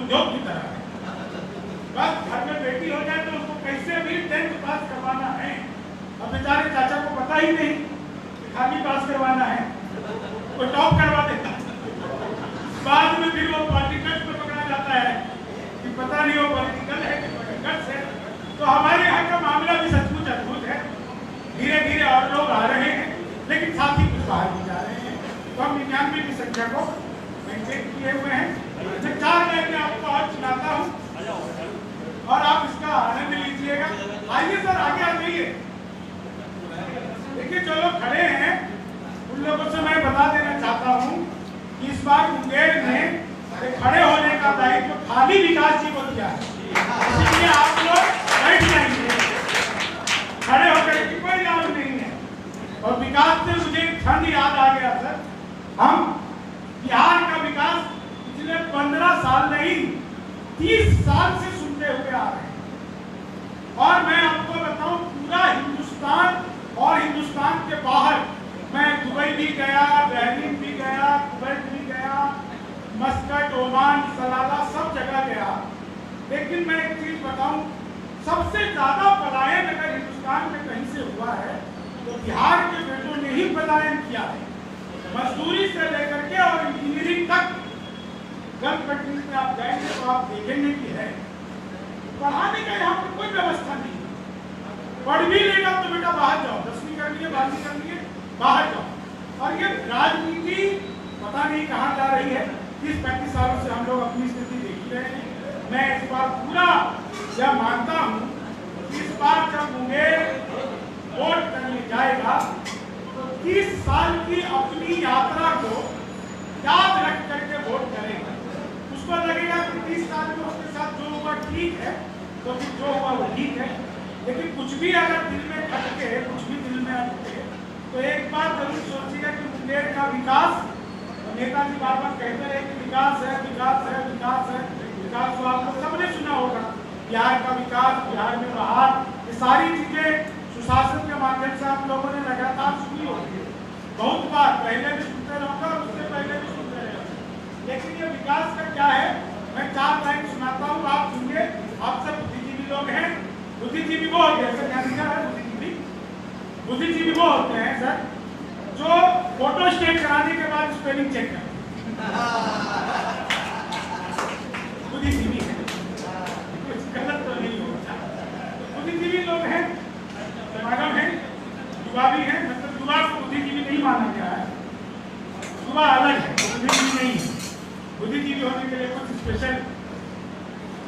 उद्योग की तरह है। बस घर में बेटी हो जाए तो उसको कैसे भी 10th पास करवाना है। अब बेचारे चाचा को पता ही नहीं कि खाली पास करवाना है, वो टॉप करवा देता है। बाद में फिर वो पॉलिटिकल पे पकड़ा जाता है कि पता नहीं वो पॉलिटिकल है कि पॉलिटिकल है। तो हमारे यहाँ का मामला भी सचमुच अद्भुत है। धीरे धीरे और लोग आ रहे हैं, लेकिन साथ ही कुछ बाहर भी जा रहे हैं। तो हम 99 की संख्या को मेंटेन किए हुए हैं। मैं 4 लाइन में आपको और सुनाता हूँ और आप इसका आनंद लीजिएगा। आइए सर, आगे आ जाइए। देखिए जो लोग खड़े हैं उन लोगों से मैं बता देना चाहता हूँ कि इस बार मुंगेर में खड़े होने का दायित्व खाली विकास जी को दिया है, इसलिए आप लोग बैठ जाएंगे। खड़े होकर की कोई लाभ नहीं है। और विकास से मुझे एक क्षण याद आ गया सर, हम बिहार का विकास पिछले 15 साल नहीं 30 साल से सुनते हुए आ रहे हैं। और मैं आपको बताऊं, पूरा हिंदुस्तान और हिंदुस्तान के बाहर, मैं दुबई भी गया, बहरीन भी गया, कुवैत भी गया, मस्कट, ओमान, सलाला, सब जगह गया। लेकिन मैं एक चीज बताऊं, सबसे ज्यादा पलायन अगर हिंदुस्तान में कहीं से हुआ है तो बिहार के बेटों ने ही पलायन किया है। मजदूरी से लेकर के और इंजीनियरिंग तक। गन पटनी में आप जाएंगे तो आप देखेंगे कि है पढ़ाने का यहाँ पर कोई व्यवस्था नहीं। पढ़ भी लेगा तो बेटा बाहर जाओ, 10वीं कर लिए, 12वीं कर लिए, बाहर जाओ। और ये राजनीति पता नहीं कहाँ जा रही है। 30-35 सालों से हम लोग अपनी स्थिति देख ही रहे हैं। मैं इस बार पूरा यह मानता हूँ कि इस बार जब मुंगेर वोट करने जाएगा तो 30 साल की अपनी यात्रा को याद रख करके वोट करेगा। उसको लगेगा कि 30 साल में उसके साथ जो हुआ ठीक है, तो फिर जो हुआ वो ठीक है। लेकिन कुछ भी अगर दिल में खटके, कुछ भी दिल में अटके, तो एक बात जरूर सोचिएगा कि मुंगेर का विकास, नेताजी बाबा कहते रहे कि विकास है, विकास है, विकास है, विकास। तो आप लोग सबने सुना होगा बिहार का विकास, बिहार में बाहर, ये सारी चीजें सुशासन के माध्यम से आप लोगों ने लगातार सुनी होगी, बहुत बार पहले भी सुनते रहोगे और उससे पहले भी सुनते रहोगे। लेकिन ये विकास का क्या है, मैं 4 लाइन सुनाता हूँ, आप सुनिए। आप सब बुद्धिजीवी लोग हैं। बुद्धिजीवी वो होते हैं सर, क्या लिखा है बुद्धिजीवी? बुद्धिजीवी वो होते हैं सर जो फोटो स्टेट कराने के बाद स्पेलिंग चेक करते हैं। बुद्धिजीवी है, कुछ गलत तो नहीं होता। बुद्धिजीवी लोग हैं, मैडम है, युवा भी है। मतलब युवा को बुद्धिजीवी नहीं माना गया है, युवा अलग है, बुद्धिजीवी नहीं है। बुद्धिजीवी होने के लिए कुछ स्पेशल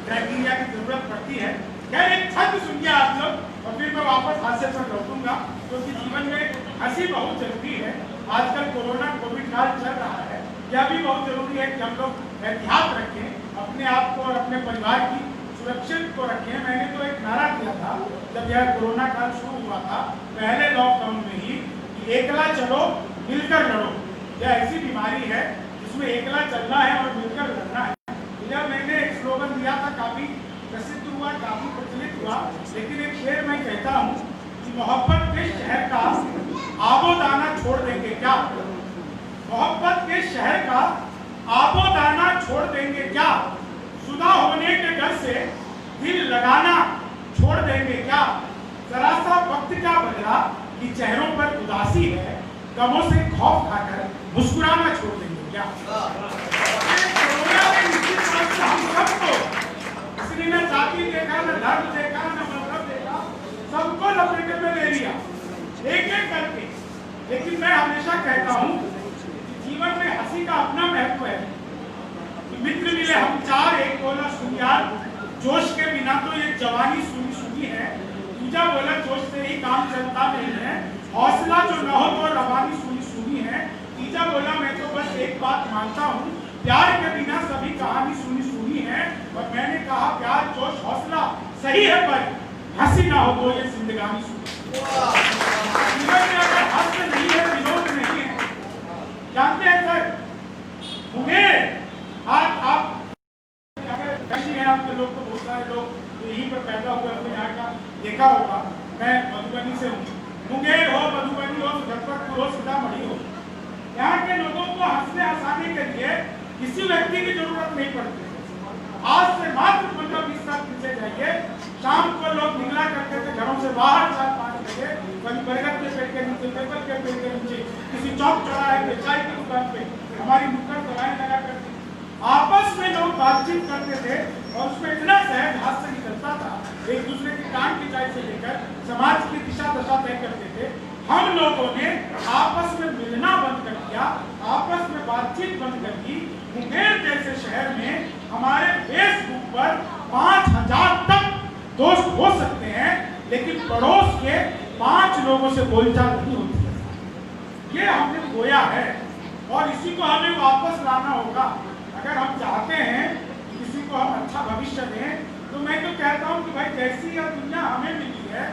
क्राइटेरिया की जरूरत पड़ती है। खैर एक छंद सुनिए आप लोग और फिर मैं वापस हास्य पर लौटूंगा, क्योंकि जीवन में हंसी बहुत जरूरी है। आजकल कोरोना कोविड काल चल रहा है, यह भी बहुत जरूरी है कि हम लोग एहतियात रखें, अपने आप को और अपने परिवार की सुरक्षित को रखें। मैंने तो एक नारा दिया था जब यह कोरोना काल शुरू हुआ था, पहले लॉकडाउन में ही, कि एकला चलो मिलकर लड़ो। यह ऐसी बीमारी है जिसमें एकला चलना है और मिलकर लड़ना है। यह मैंने एक स्लोगन दिया था, काफी प्रसिद्ध हुआ, काफी प्रचलित हुआ। लेकिन एक शेर मैं कहता हूँ कि मोहब्बत के शहर का आबोदाना छोड़ देंगे क्या? मोहब्बत के शहर का आबोदाना छोड़ देंगे क्या? सुधा होने के डर से दिल लगाना छोड़ देंगे क्या? जरा सा वक्त क्या बदला कि चेहरों पर उदासी है, गमों से खौफ खाकर मुस्कुराना छोड़ देंगे क्या? कोरोना के निश्चित रूप से हम सबको, इसलिए न जाति देखा, न धर्म देखा, न मजहब देखा, सबको लपेटे में ले लिया एक एक करके। लेकिन मैं हमेशा कहता हूँ जीवन में हंसी का अपना महत्व है। मित्र मिले हम 4, एक बोला सुन यार, जोश के बिना तो ये जवानी सुनी सुनी है। दूजा बोला जोश से ही काम चलता नहीं है, हौसला जो न हो तो रवानी सुनी सुनी है। तीजा बोला मैं तो बस एक बात मानता हूँ, प्यार के बिना सभी कहानी सुनी सुनी है। और मैंने कहा प्यार जोश हौसला सही है, पर हंसी ना हो तो ये जिंदगानी सुनी। जीवन में अगर हास्य नहीं है, विनोद नहीं है, जानते हैं सर मुंगेर आप हैं, आपके लोग तो बहुत सारे लोग यहीं पर पैदा हुए, अपने यहाँ का देखा होगा। मैं मधुबनी से हूँ, मुंगेर हो, मधुबनी हो, मुजफ्फरपुर हो, सीतामढ़ी हो, यहाँ के लोगों को हंसने हंसाने के लिए किसी व्यक्ति की जरूरत नहीं पड़ती। आज से मात्र 15-20 साल पीछे जाइए, शाम को लोग निकला करते थे घरों से बाहर 4-5 बजे, कभी बरगद के पेड़ के नीचे, पीपल के पेड़ के नीचे, किसी चौक चौराहे पे, चाय की दुकान पे हमारी नुक्कड़ सभाएं लगा करती, आपस में लोग बातचीत करते थे और उसमें इतना सहज हास्य निकलता था, एक दूसरे की टांग खिंचाई से लेकर समाज की दिशा दशा तय करते थे। हम लोगों ने आपस में मिलना बंद कर दिया, आपस में बातचीत बंद कर दी। मुंगेर जैसे शहर में हमारे फेसबुक पर 5000 तक दोस्त हो सकते हैं, लेकिन पड़ोस के 5 लोगों से बोलचाल नहीं होती है। ये हमने बोया है और इसी को हमें वापस लाना होगा। अगर हम चाहते हैं कि किसी को हम अच्छा भविष्य दें, तो मैं तो कहता हूँ कि भाई जैसी यह दुनिया हमें मिली है,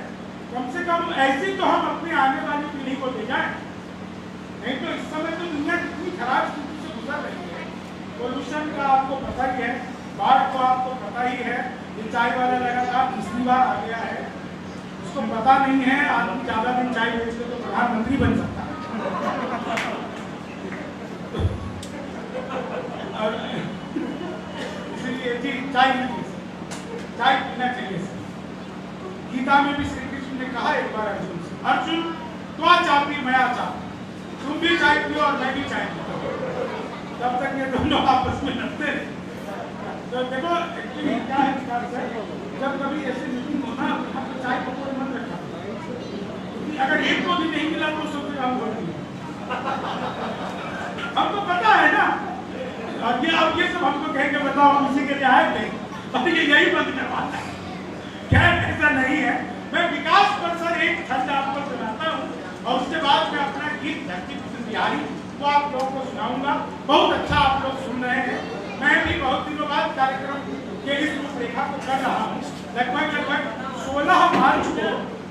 कम से कम ऐसी तो हम अपनी आने वाली पीढ़ी को दे जाएं। नहीं तो इस समय तो दुनिया कितनी खराब स्थिति से गुजर रही है। पोल्यूशन का आपको पता ही है, बाढ़ को आपको पता ही है, ये चाय वाला लगातार दूसरी बार आ गया है, उसको पता नहीं है आदमी ज्यादा दिन चाय बेचते तो प्रधानमंत्री बन सकता है। इसलिए जी चाय नहीं, चाय पीना चाहिए। गीता में भी श्री कृष्ण ने कहा एक बार अर्जुन से, अर्जुन त्वा चापी मया चापी, तुम भी चाय पियो और मैं भी चाय पीता हूँ। तब तक ये दोनों आपस में लड़ते रहे। तो देखो एक्चुअली क्या है विकास है, जब कभी ऐसी मीटिंग होना तो चाय पकौड़े मत रखा, क्योंकि अगर एक को भी नहीं मिला तो सोचे हम हो नहीं, हमको पता है ना। और ये अब ये सब हमको कह के बताओ हम इसी के लिए आए थे और ये यही बंद करवाता है। खैर ऐसा नहीं है। मैं विकास पर सर एक छंद आपको सुनाता हूँ और उसके बाद मैं अपना गीत धरती पसंद बिहारी वो आप लोगों को सुनाऊंगा। बहुत अच्छा आप लोग सुन रहे हैं। मैं भी बहुत दिनों बाद कार्यक्रम के इस रूपरेखा को कर रहा हूँ। लगभग 16 मार्च को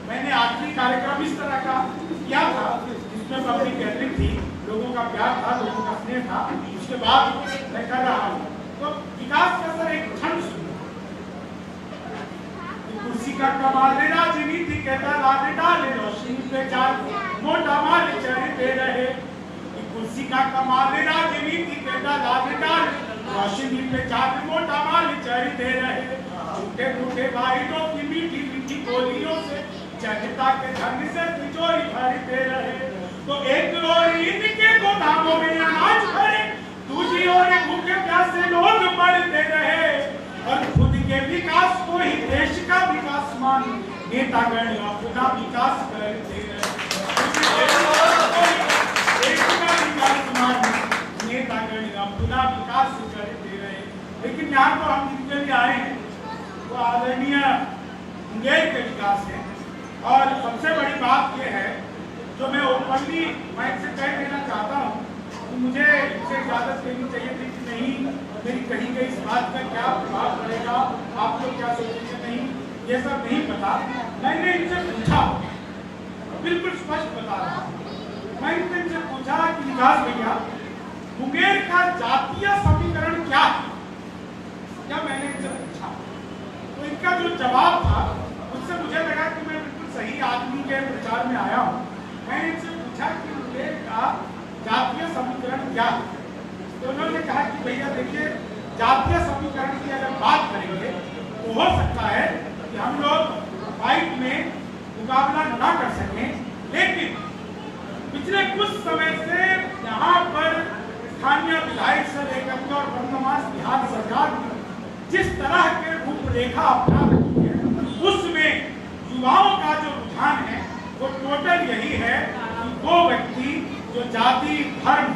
मैंने आखिरी कार्यक्रम इस तरह का किया था, जिसमें पब्लिक गैदरिंग थी, लोगों का प्यार था, लोगों का स्नेह था। उसके बाद मैं कर रहा हूँ। तो विकास का सर एक छंद सुनो। कुर्सी का कमाल राजनीति कहता लाल डाले रोशनी पे चार मोटा माल चढ़ते रहे। कुर्सी का कमाल राजनीति कहता लाल डाले रोशनी पे चार मोटा माल चढ़ते रहे। टूटे टूटे भाइयों की मीठी मीठी बोलियों से जनता के धन से तिजोरी भरते रहे। तो एक ओर इनके गोदामों में अनाज भरे, दूसरी ओर भूखे प्यासे लोग मरते रहे। और खुद के विकास को ही देश का विकास मान नेतागण अपना विकास करते रहे। देश का विकास मान नेतागण अपना विकास करते रहे। लेकिन यहाँ तो हम जिनके लिए आए हैं वो आदरणीय मुंगेर के विकास है। और सबसे बड़ी बात यह है जो मैं ओपनली माइक से कह देना चाहता हूँ कि मुझे इनसे इजाजत देनी चाहिए थी कि नहीं मेरी कही गई इस बात का क्या प्रभाव पड़ेगा, आप लोग क्या सोचेंगे, नहीं ये सब नहीं पता। मैंने इनसे पूछा, बिल्कुल स्पष्ट बता रहा हूँ, मैंने इनसे पूछा कि विकास भैया मुंगेर का जातीय समीकरण क्या है, क्या मैंने इनसे पूछा। तो इनका जो जवाब था उससे मुझे लगा कि मैं बिल्कुल सही आदमी के प्रचार में आया हूँ। मैंने इनसे पूछा कि मुंगेर का जातीय समीकरण क्या है। तो उन्होंने कहा कि भैया देखिए जातीय समीकरण की अगर बात करेंगे तो हो सकता है कि हम लोग फाइट में मुकाबला ना कर सकें, लेकिन पिछले कुछ समय से यहाँ पर स्थानीय विधायक से लेकर और वर्तमान बिहार सरकार ने जिस तरह के रूपरेखा अपना रखी है उसमें युवाओं का जो रुझान है वो टोटल यही है कि वो व्यक्ति जो जाति धर्म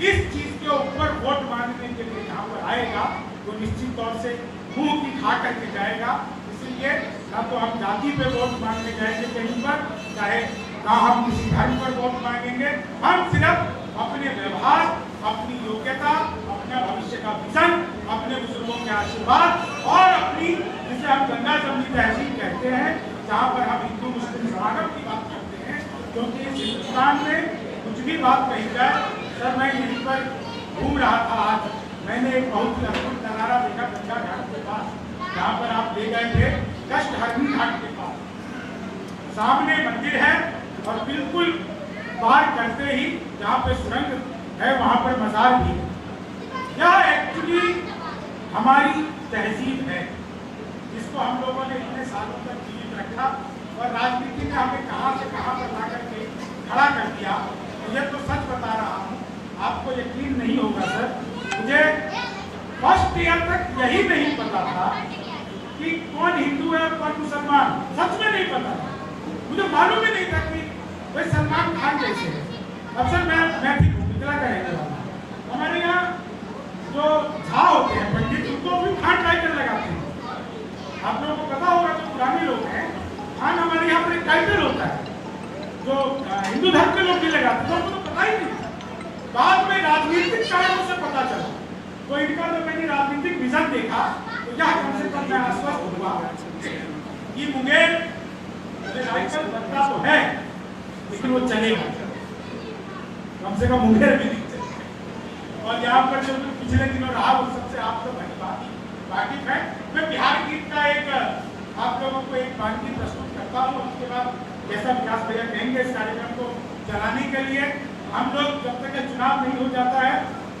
इस चीज के ऊपर वोट मांगने के लिए यहाँ पर आएगा वो निश्चित तौर से मुंह की खा करके जाएगा। इसलिए ना तो हम जाति पे वोट मांगने जाएंगे कहीं पर, चाहे ना हम किसी धर्म पर वोट मांगेंगे। हम सिर्फ अपने व्यवहार, अपनी योग्यता, अपने भविष्य का विजन, अपने बुजुर्गों के आशीर्वाद और अपनी जिसे हम गंगा जमनी तहसील कहते हैं जहाँ पर हम हिंदू मुस्लिम समागम की बात करते हैं, क्योंकि इस हिंदुस्तान में कुछ भी बात कही जाए। सर मैं यहीं पर घूम रहा था आज, मैंने एक बहुत ही अद्भुत नजारा देखा गंगा घाट के पास, जहाँ पर आप ले गए थे कष्टहरणी घाट के पास। सामने मंदिर है और बिल्कुल पार करते ही जहाँ पे सुरंग है वहाँ पर मजार भी है। यह एक्चुअली हमारी तहजीब है, जिसको हम लोगों ने इतने सालों तक जीवित रखा और राजनीति ने हमें कहाँ से कहाँ पर ला करके खड़ा कर दिया। मुझे तो सच बता रहा हूँ, आपको यकीन नहीं होगा सर, मुझे फर्स्ट ईयर तक यही नहीं पता था कि कौन हिंदू है और कौन मुसलमान, सच में नहीं पता था। मुझे मालूम ही नहीं था कि भाई सलमान खान कैसे है। अब सर मैं भी मिथिला का रहने वाला हूँ, हमारे यहाँ जो झा होते हैं पंडित, उनको भी खान टाइटल लगाते हैं। आप लोगों को पता होगा, जो पुराने लोग हैं, खान हमारे यहाँ पर एक टाइटल होता है, जो हिंदू धर्म के लोग भी लगाते हैं, तो उनको तो पता ही नहीं। बाद में राजनीतिक कारणों से पता चला, तो इनका जब मैंने राजनीतिक विजन देखा तो यह कम से कम मैं आश्वस्त हुआ कि मुंगेर राइफल बनता तो है लेकिन वो चलेगा, कम से कम मुंगेर भी नहीं चलेगा। और यहाँ पर जो पिछले दिनों रहा वो सबसे आप सब वाकिफ है। मैं बिहार गीत का एक आप लोगों को एक वानगी प्रस्तुत करता हूँ, उसके बाद जैसा विकास भैया कहेंगे इस कार्यक्रम को चलाने के लिए हम लोग जब तक चुनाव नहीं हो जाता है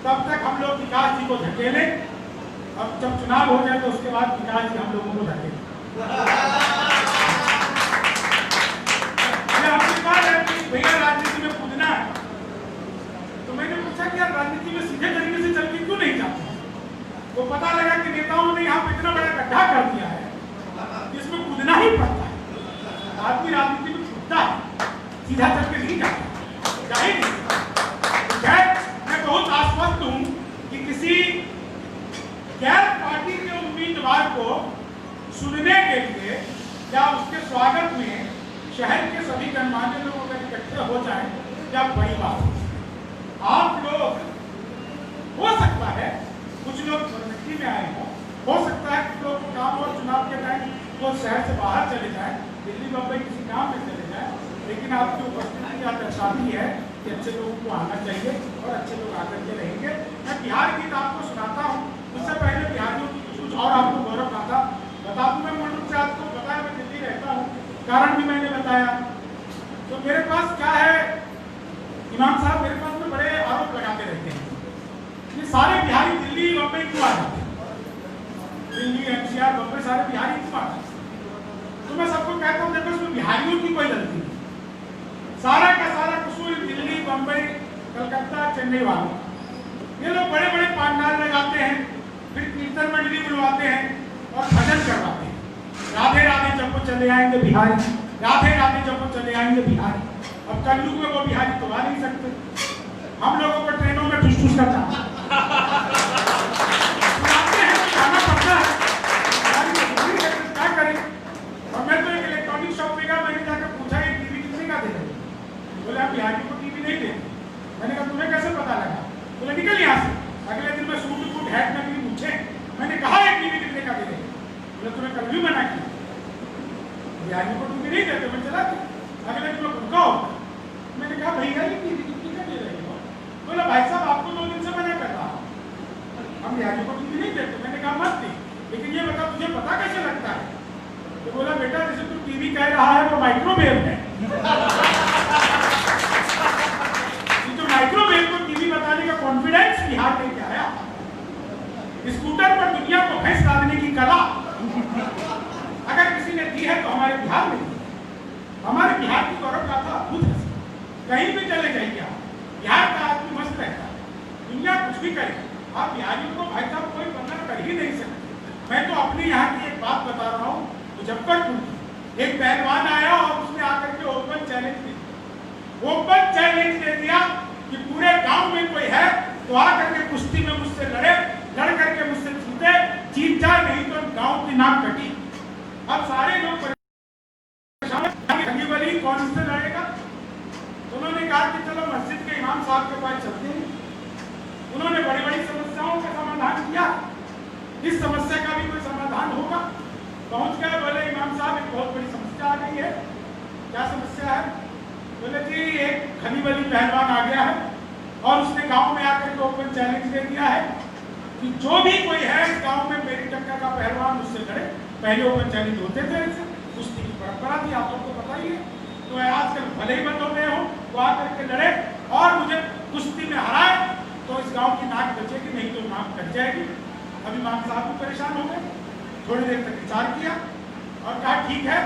तब तक हम लोग विकास जी को धकेले, और जब चुनाव हो जाए तो उसके बाद विकास जी हम लोगों को धकेले। आपकी बात है कि भैया राजनीति में कूदना है, तो मैंने पूछा कि यार राजनीति में सीधे तरीके से चल के क्यों नहीं जाते। वो पता लगा कि नेताओं ने यहाँ पे इतना बड़ा गड्ढा कर दिया है जिसमें कूदना ही पड़ता है। आदमी राजनीति में कूदता है, सीधा चल के नहीं जाता, जा ही नहीं। मैं बहुत आश्वस्त हूँ कि किसी गैर पार्टी के उम्मीदवार को सुनने के लिए या उसके स्वागत में शहर के सभी गणमान्य लोग अगर इकट्ठे हो जाए, क्या बड़ी बात। आप लोग हो सकता है कुछ लोग राजनीति में आए हो सकता है कुछ लोग काम और चुनाव के टाइम वो शहर से बाहर चले जाए, दिल्ली बम्बई किसी काम में चले जाए, लेकिन आपकी उपस्थिति यह दर्शाती है कि अच्छे लोगों को आना चाहिए और अच्छे लोग आकर के रहेंगे। मैं बिहार गीत आपको सुनाता हूँ, उससे पहले बिहारियों की कुछ और आपको गौरव गाथा बता दूँ। मैं मूल रूप से आपको बताया मैं दिल्ली रहता हूँ, कारण भी मैंने बताया। तो मेरे पास क्या है, इमाम साहब मेरे पास में बड़े आरोप लगाते रहते हैं कि सारे बिहारी दिल्ली बम्बई क्यों आ जाते हैं, दिल्ली एनसीआर बम्बई सारे बिहारी क्यों आ जाते हैं। तो मैं सबको कहता हूँ देखो इसमें बिहारियों की कोई गलती नहीं, सारा का सारा कसूर दिल्ली बम्बई कलकत्ता चेन्नई वालों। ये लोग बड़े बड़े पंडाल लगाते हैं, फिर कीर्तन मंडली बुलवाते हैं और भजन करवाते हैं, राधे राधे जब वो चले आएंगे बिहारी, राधे राधे जब वो चले आएंगे बिहारी। अब कलयुग में वो बिहारी तो आ नहीं सकते, हम लोगों को ट्रेनों में ठुस ठुस करता हैं तो जाना पड़ता है, क्या करें। और मैं तो एक इलेक्ट्रॉनिक शॉप में गया, मैंने जाकर पूछा ये टीवी कितने का दे रहे, बोले आप बिहारी को टीवी नहीं देते। मैंने कहा तुम्हें कैसे पता लगा, बोले निकल यहाँ से। अगले दिन मैं सूट फूट हैट नकली पूछे, मैंने कहा ये टीवी कितने का दे रहे, बोले तुम्हें कल भी मना किया बिहारी को टीवी नहीं देते। मैं चला गया, अगले दिन मैं रुका हो, मैंने कहा भैया ये टीवी कितने का दे रहे हो, बोला भाई साहब आपको 2 दिन से मना कर रहा हूँ, हम बिहारी को टीवी नहीं देते। मैंने कहा मत दी, लेकिन ये बता तुझे पता कैसे लगता है। तो बोला बेटा जैसे तू टीवी कह रहा है वो माइक्रोवेव है, तो माइक्रोवेव को टीवी बताने का कॉन्फिडेंस बिहार लेके आया। स्कूटर पर दुनिया को भैंस डालने की कला अगर किसी ने दी है तो हमारे बिहार में दी। हमारे बिहार की गौरव गाथा अद्भुत है, कहीं भी चले जाइए आप, बिहार का आदमी मस्त रहता है, दुनिया कुछ भी करे, आप बिहारियों को भाई साहब कोई बंदा कर ही नहीं सकते। मैं तो अपने यहाँ की एक बात बता रहा हूँ, मुजफ्फरपुर एक पहलवान आया और उसने आकर के ओपन चैलेंज दे दिया, ओपन चैलेंज दे दिया कि पूरे गांव में कोई है तो आकर के कुश्ती में मुझसे लड़े, लड़ करके मुझसे जीते, जीत जाए नहीं तो गांव की नाक कटी। अब सारे लोग खलीवली कौन से लड़ेगा, उन्होंने कहा कि चलो मस्जिद के इमाम साहब के पास चलते हैं। उन्होंने बड़ी बड़ी समस्याओं का समाधान किया, इस समस्या का भी कोई समाधान होगा। पहुंच गए, बोले इमाम साहब एक बहुत बड़ी समस्या आ गई है। क्या समस्या है, बोले जी एक खलीवली पहलवान आ गया है और उसने गांव में आकर के ओपन चैलेंज दे दिया है कि जो भी कोई है इस गांव में मेरी टक्कर का पहलवान उससे लड़े। पहले ओपन चैलेंज होते थे, कुश्ती की परंपरा थी, आप लोग को पता ही है। तो आजकल भले ही बंद हो गए हो, वो आकर के लड़े और मुझे कुश्ती में हराए तो इस गांव की नाक बचेगी, नहीं तो नाक कट जाएगी। अब इमाम साहब भी परेशान हो गए, थोड़ी देर तक विचार किया और कहा ठीक है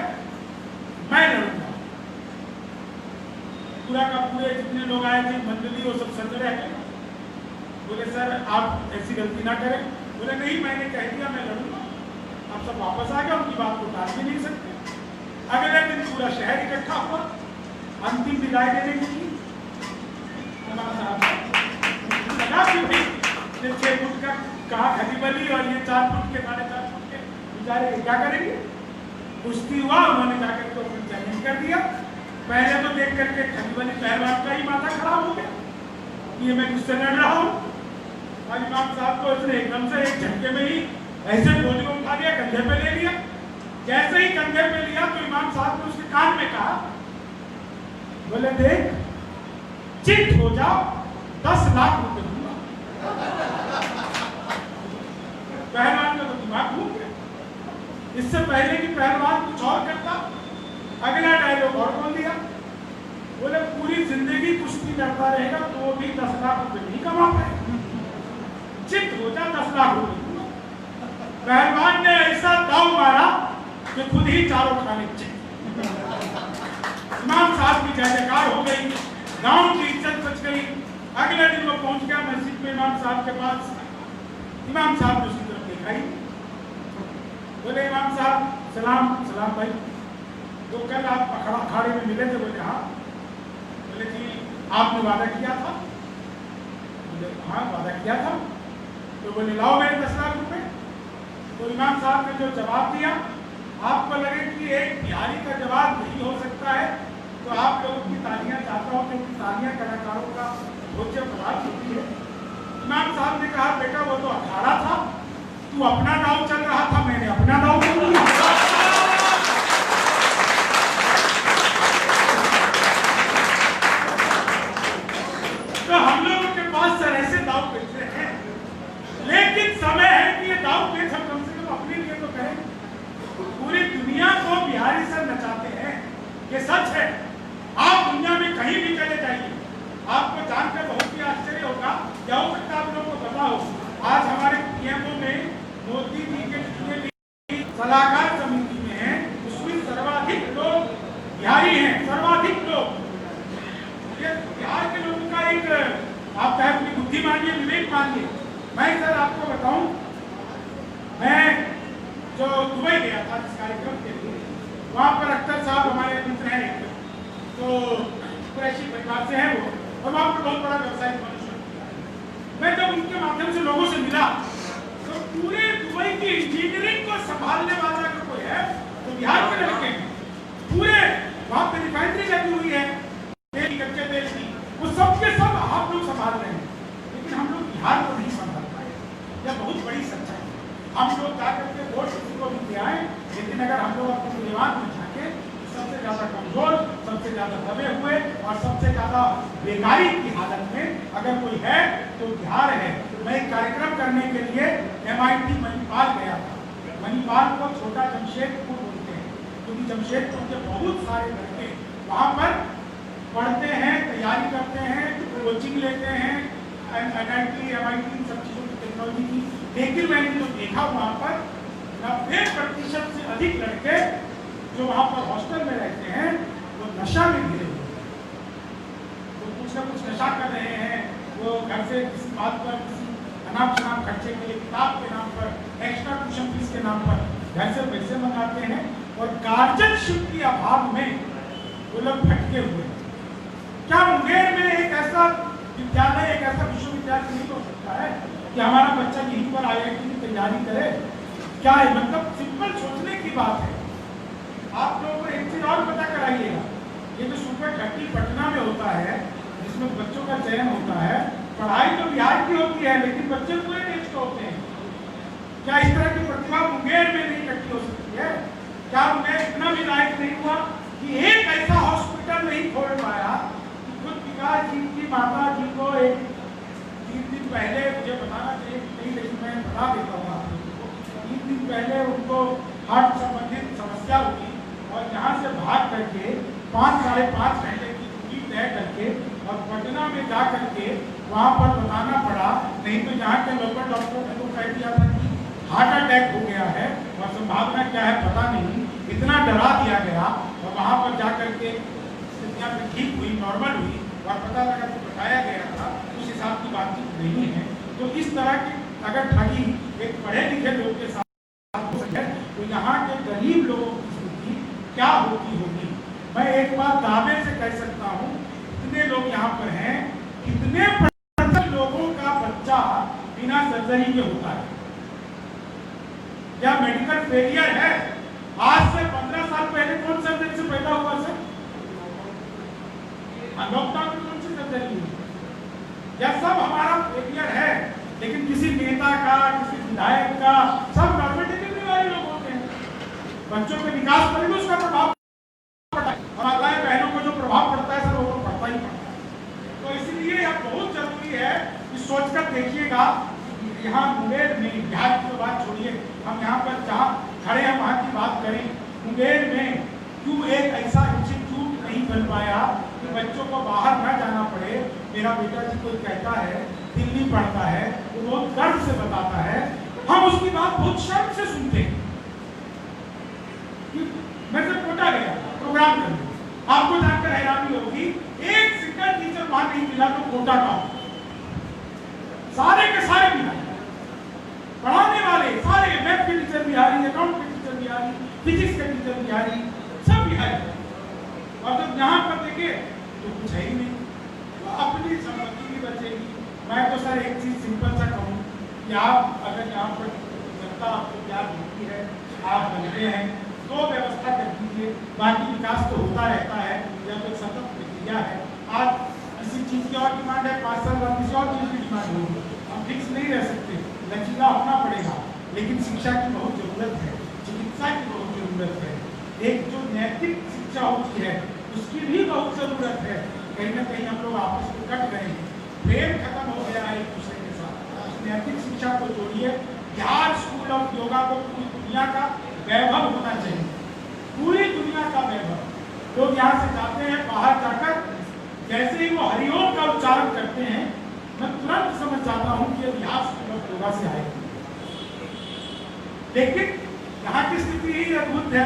मैं लड़ूंगा। पूरा का पूरे जितने लोग आए थे मंडली वो सब सज रहे थे। बोले सर आप ऐसी गलती ना करें। बोले नहीं मैंने कह दिया मैं लड़ूंगा। अब सब वापस आ गए, उनकी बात को टाल भी नहीं सकते। अगले दिन पूरा शहर इकट्ठा हुआ अंतिम विदाई देने के लिए। लगा कि भाई 6 फुट का कहा खलीबली और ये 4 फुट के 4.5 फुट के बेचारे क्या करेंगे। कुश्ती हुआ, उन्होंने जाकर के अपनी चैलेंज कर दिया। पहले तो देख करके खलीबली पहलवान का ही माथा खराब हो गया, ये मैं किससे लड़ रहा हूँ। और इमाम साहब को इसने एकदम से एक झटके में ही ऐसे बोझ को उठा दिया, कंधे पे ले लिया। जैसे ही कंधे पे लिया तो इमाम साहब ने उसके कान में कहा, बोले देख चिट हो जाओ 10 लाख रुपए दूंगा। पहलवान का तो दिमाग घूम गया। इससे पहले कि पहलवान कुछ और करता, अगला डायलॉग और बोल दिया। बोले पूरी जिंदगी कुश्ती करता रहेगा तो भी 10 लाख रुपए नहीं कमा पाएगा, चिट हो जा 10 लाख रुपए। पहलवान ने ऐसा दाव मारा कि खुद ही चारों खाने चिट। इमाम साहब की जय जयकार हो गई, गांव की इज्जत बच गई। अगले दिन वो पहुंच गया मस्जिद में इमाम साहब के पास। इमाम साहब ने उसकी तरफ देखा ही, बोले इमाम साहब सलाम सलाम भाई, तो कल आप अखाड़े में मिले थे। बोले हाँ। बोले कि आपने वादा किया था। बोले हाँ वादा किया था। तो बोले लाओ मेरे 10 लाख रुपए। तो इमाम साहब ने जो जवाब दिया, आपको लगे कि एक बिहारी का जवाब नहीं हो सकता है तो आप लोगों की तालियां चाहता हूं, क्योंकि तालियां कलाकारों का भोज्य पदार्थ होती है। इमाम साहब ने कहा बेटा वो तो अखाड़ा था, तू अपना दाव चल रहा था, मैंने अपना दाव चल लिया। तो हम लोगों के पास सर ऐसे दाव पेचते हैं, लेकिन समय है कि ये दाव पेच हम कम से कम अपने लिए तो करें। पूरी दुनिया को बिहारी सर नचाते हैं, ये सच है। आप दुनिया में कहीं भी चले जाइए, आपको जानकर बहुत ही आश्चर्य होगा, या हो सकता है आप लोगों को पता हो, आज हमारे पीएमओ में मोदी जी के जितने भी सलाहकार समिति में हैं, उसमें सर्वाधिक लोग बिहारी हैं, सर्वाधिक लोग। ये बिहार के लोगों का एक आप चाहे अपनी बुद्धि मानिए, विवेक मानिए। मैं सर आपको बताऊं, मैं जो दुबई गया था इस कार्यक्रम के लिए, वहाँ पर अख्तर साहब हमारे मित्र हैं, तो कुरैशी परिवार से हैं वो, और वहाँ पर बहुत बड़ा व्यवसायिक मनुष्य। मैं जब उनके माध्यम से लोगों से मिला तो पूरे दुबई की इंजीनियरिंग को संभालने वाला अगर कोई है तो बिहार के लड़के हैं। पूरे वहाँ पे रिफाइनरी लगी हुई है तेल, कच्चे तेल की, वो सब के सब आप लोग संभाल रहे हैं, लेकिन हम लोग बिहार को नहीं संभाल पाए। यह बहुत बड़ी सच्चाई है। हम लोग जाकर के वोट किसी को भी दे आए, लेकिन अगर हम लोग अपने परिवार में झांके तो सबसे ज्यादा कमजोर, सबसे ज्यादा दबे हुए और सबसे ज्यादा बेकारी की हालत में अगर कोई है तो बिहार है। मैं एक कार्यक्रम करने के लिए MIT मणिपाल गया था। मणिपाल को छोटा जमशेदपुर बोलते हैं, क्योंकि जमशेदपुर के बहुत सारे लड़के वहाँ पर पढ़ते हैं, तैयारी करते हैं, कोचिंग लेते हैं, NIT MIT सब चीज़ों की टेक्नोलॉजी की। लेकिन मैंने जो देखा वहाँ पर 90% से अधिक लड़के जो वहाँ पर हॉस्टल में रहते हैं वो नशा में घिरे हुए हैं। वो कुछ ना कुछ नशा कर रहे हैं, वो घर से किसी बात पर, किसी अनाप शनाप खर्चे के लिए, किताब के नाम पर, एक्स्ट्रा ट्यूशन फीस के नाम पर घर से पैसे मंगाते हैं, और गार्जियनशिप के अभाव में वो लोग भटके हुए हैं। क्या मुंगेर में एक ऐसा विद्यालय, एक ऐसा विश्वविद्यालय नहीं हो सकता है कि हमारा बच्चा यहीं पर IIT की तैयारी करे? क्या है, मतलब सिंपल सोचने की बात है। आप लोगों को एक चीज और पता कराइएगा, ये जो सुपर 30 पटना में होता है, जिसमें बच्चों का चयन होता है, पढ़ाई तो बिहार की होती है, लेकिन बच्चे पूरे देश के होते हैं। क्या इस तरह की प्रतिभा मुंगेर में नहीं इकट्ठी हो सकती है? क्या मुंगेर इतना भी लायक नहीं हुआ कि एक ऐसा हॉस्पिटल नहीं खोल पाया? खुद विकास जी की माता जी को एक 3 दिन पहले, मुझे बताना चाहिए नहीं लेकिन मैं बता देता हूँ आप लोगों को, 3 दिन पहले उनको हार्ट संबंधित समस्या हुई, और यहाँ से भाग करके 5-5.5 घंटे की दूरी तय करके और पटना में जा करके वहाँ पर बताना पड़ा। नहीं तो यहाँ के लोकल डॉक्टरों ने तो कह दिया था कि अटैक हो गया है और संभावना क्या है पता नहीं, इतना डरा दिया गया और वहाँ पर जाकर के स्थितियाँ ठीक हुई, नॉर्मल हुई और पता लगा कि बताया गया था उस हिसाब की बातचीत नहीं है। तो इस तरह की अगर ठगी एक पढ़े लिखे लोग के साथ हो सके तो यहाँ के गरीब लोगों की स्थिति क्या होती होगी। मैं एक बात दावे से कह सकता हूँ, कितने लोग यहाँ पर हैं, कितने प्रतिशत लोगों का बच्चा बिना सर्जरी के होता है, क्या मेडिकल फेलियर है। आज से 15 साल पहले कौन सर्जरी से पैदा हुआ सर? लॉकडाउन में कौन सी सर्जरी हुई? या सब हमारा फेलियर है, लेकिन किसी नेता का, किसी विधायक का, सब नॉर्मल डिलीवरी वाले लोग होते हैं। बच्चों के विकास पर भी उसका प्रभाव पड़ता है, और माताएं बहनों को जो प्रभाव पड़ता है सर वो तो पड़ता ही पड़ता है। तो इसलिए यह बहुत जरूरी है कि सोचकर देखिएगा, यहाँ मुंगेर में, बिहार की तो बात छोड़िए, हम यहाँ पर जहाँ खड़े हैं वहाँ की बात करें, मुंगेर में क्यों एक ऐसा इंस्टीट्यूट नहीं बन पाया कि बच्चों को बाहर न जाना पड़े। मेरा बेटा जी कोई कहता है दिल्ली पढ़ता है, वो बहुत गर्व से बताता है, हम उसकी बात बहुत शर्म से सुनते हैं। मैं तो कोटा गया प्रोग्राम करने, आपको जानकर हैरानी होगी, एक सिंगल टीचर वहां नहीं मिला तो कोटा का सारे के सारे मिला, पढ़ाने वाले सारे, मैथ के टीचर बिहारी, अकाउंट के टीचर बिहारी, फिजिक्स के टीचर बिहारी, सब बिहारी। और जब यहाँ पर देखे तो कुछ है ही नहीं, तो अपनी संपत्ति भी बचेगी। मैं तो सर एक चीज सिंपल सा कहूँ कि आप अगर यहाँ पर जनता आपको प्यार देती है, आप बनते हैं तो व्यवस्था कर दीजिए, बाकी विकास तो होता रहता है, यह तो सतत प्रक्रिया है। आज किसी चीज की और डिमांड है, 5 साल बाद किसी और चीज की डिमांड होगी, हम फिक्स नहीं रह सकते, लचीला होना पड़ेगा। लेकिन शिक्षा की बहुत जरूरत है, चिकित्सा की बहुत जरूरत है, एक जो नैतिक शिक्षा होती है उसकी भी बहुत जरूरत है। कहीं ना कहीं हम लोग आपस में कट गए हैं, प्रेम खत्म हो गया है एक दूसरे के साथ। नैतिक शिक्षा को जोड़िए। बिहार स्कूल ऑफ योगा को पूरी दुनिया का वैभव होना चाहिए, पूरी दुनिया का वैभव। लोग यहाँ से जाते हैं, बाहर जाकर जैसे ही वो हरिओम का उच्चारण करते हैं, मैं तुरंत समझ जाता हूँ कि बिहार स्कूल ऑफ योगा से आए। लेकिन यहाँ की स्थिति ही अद्भुत है,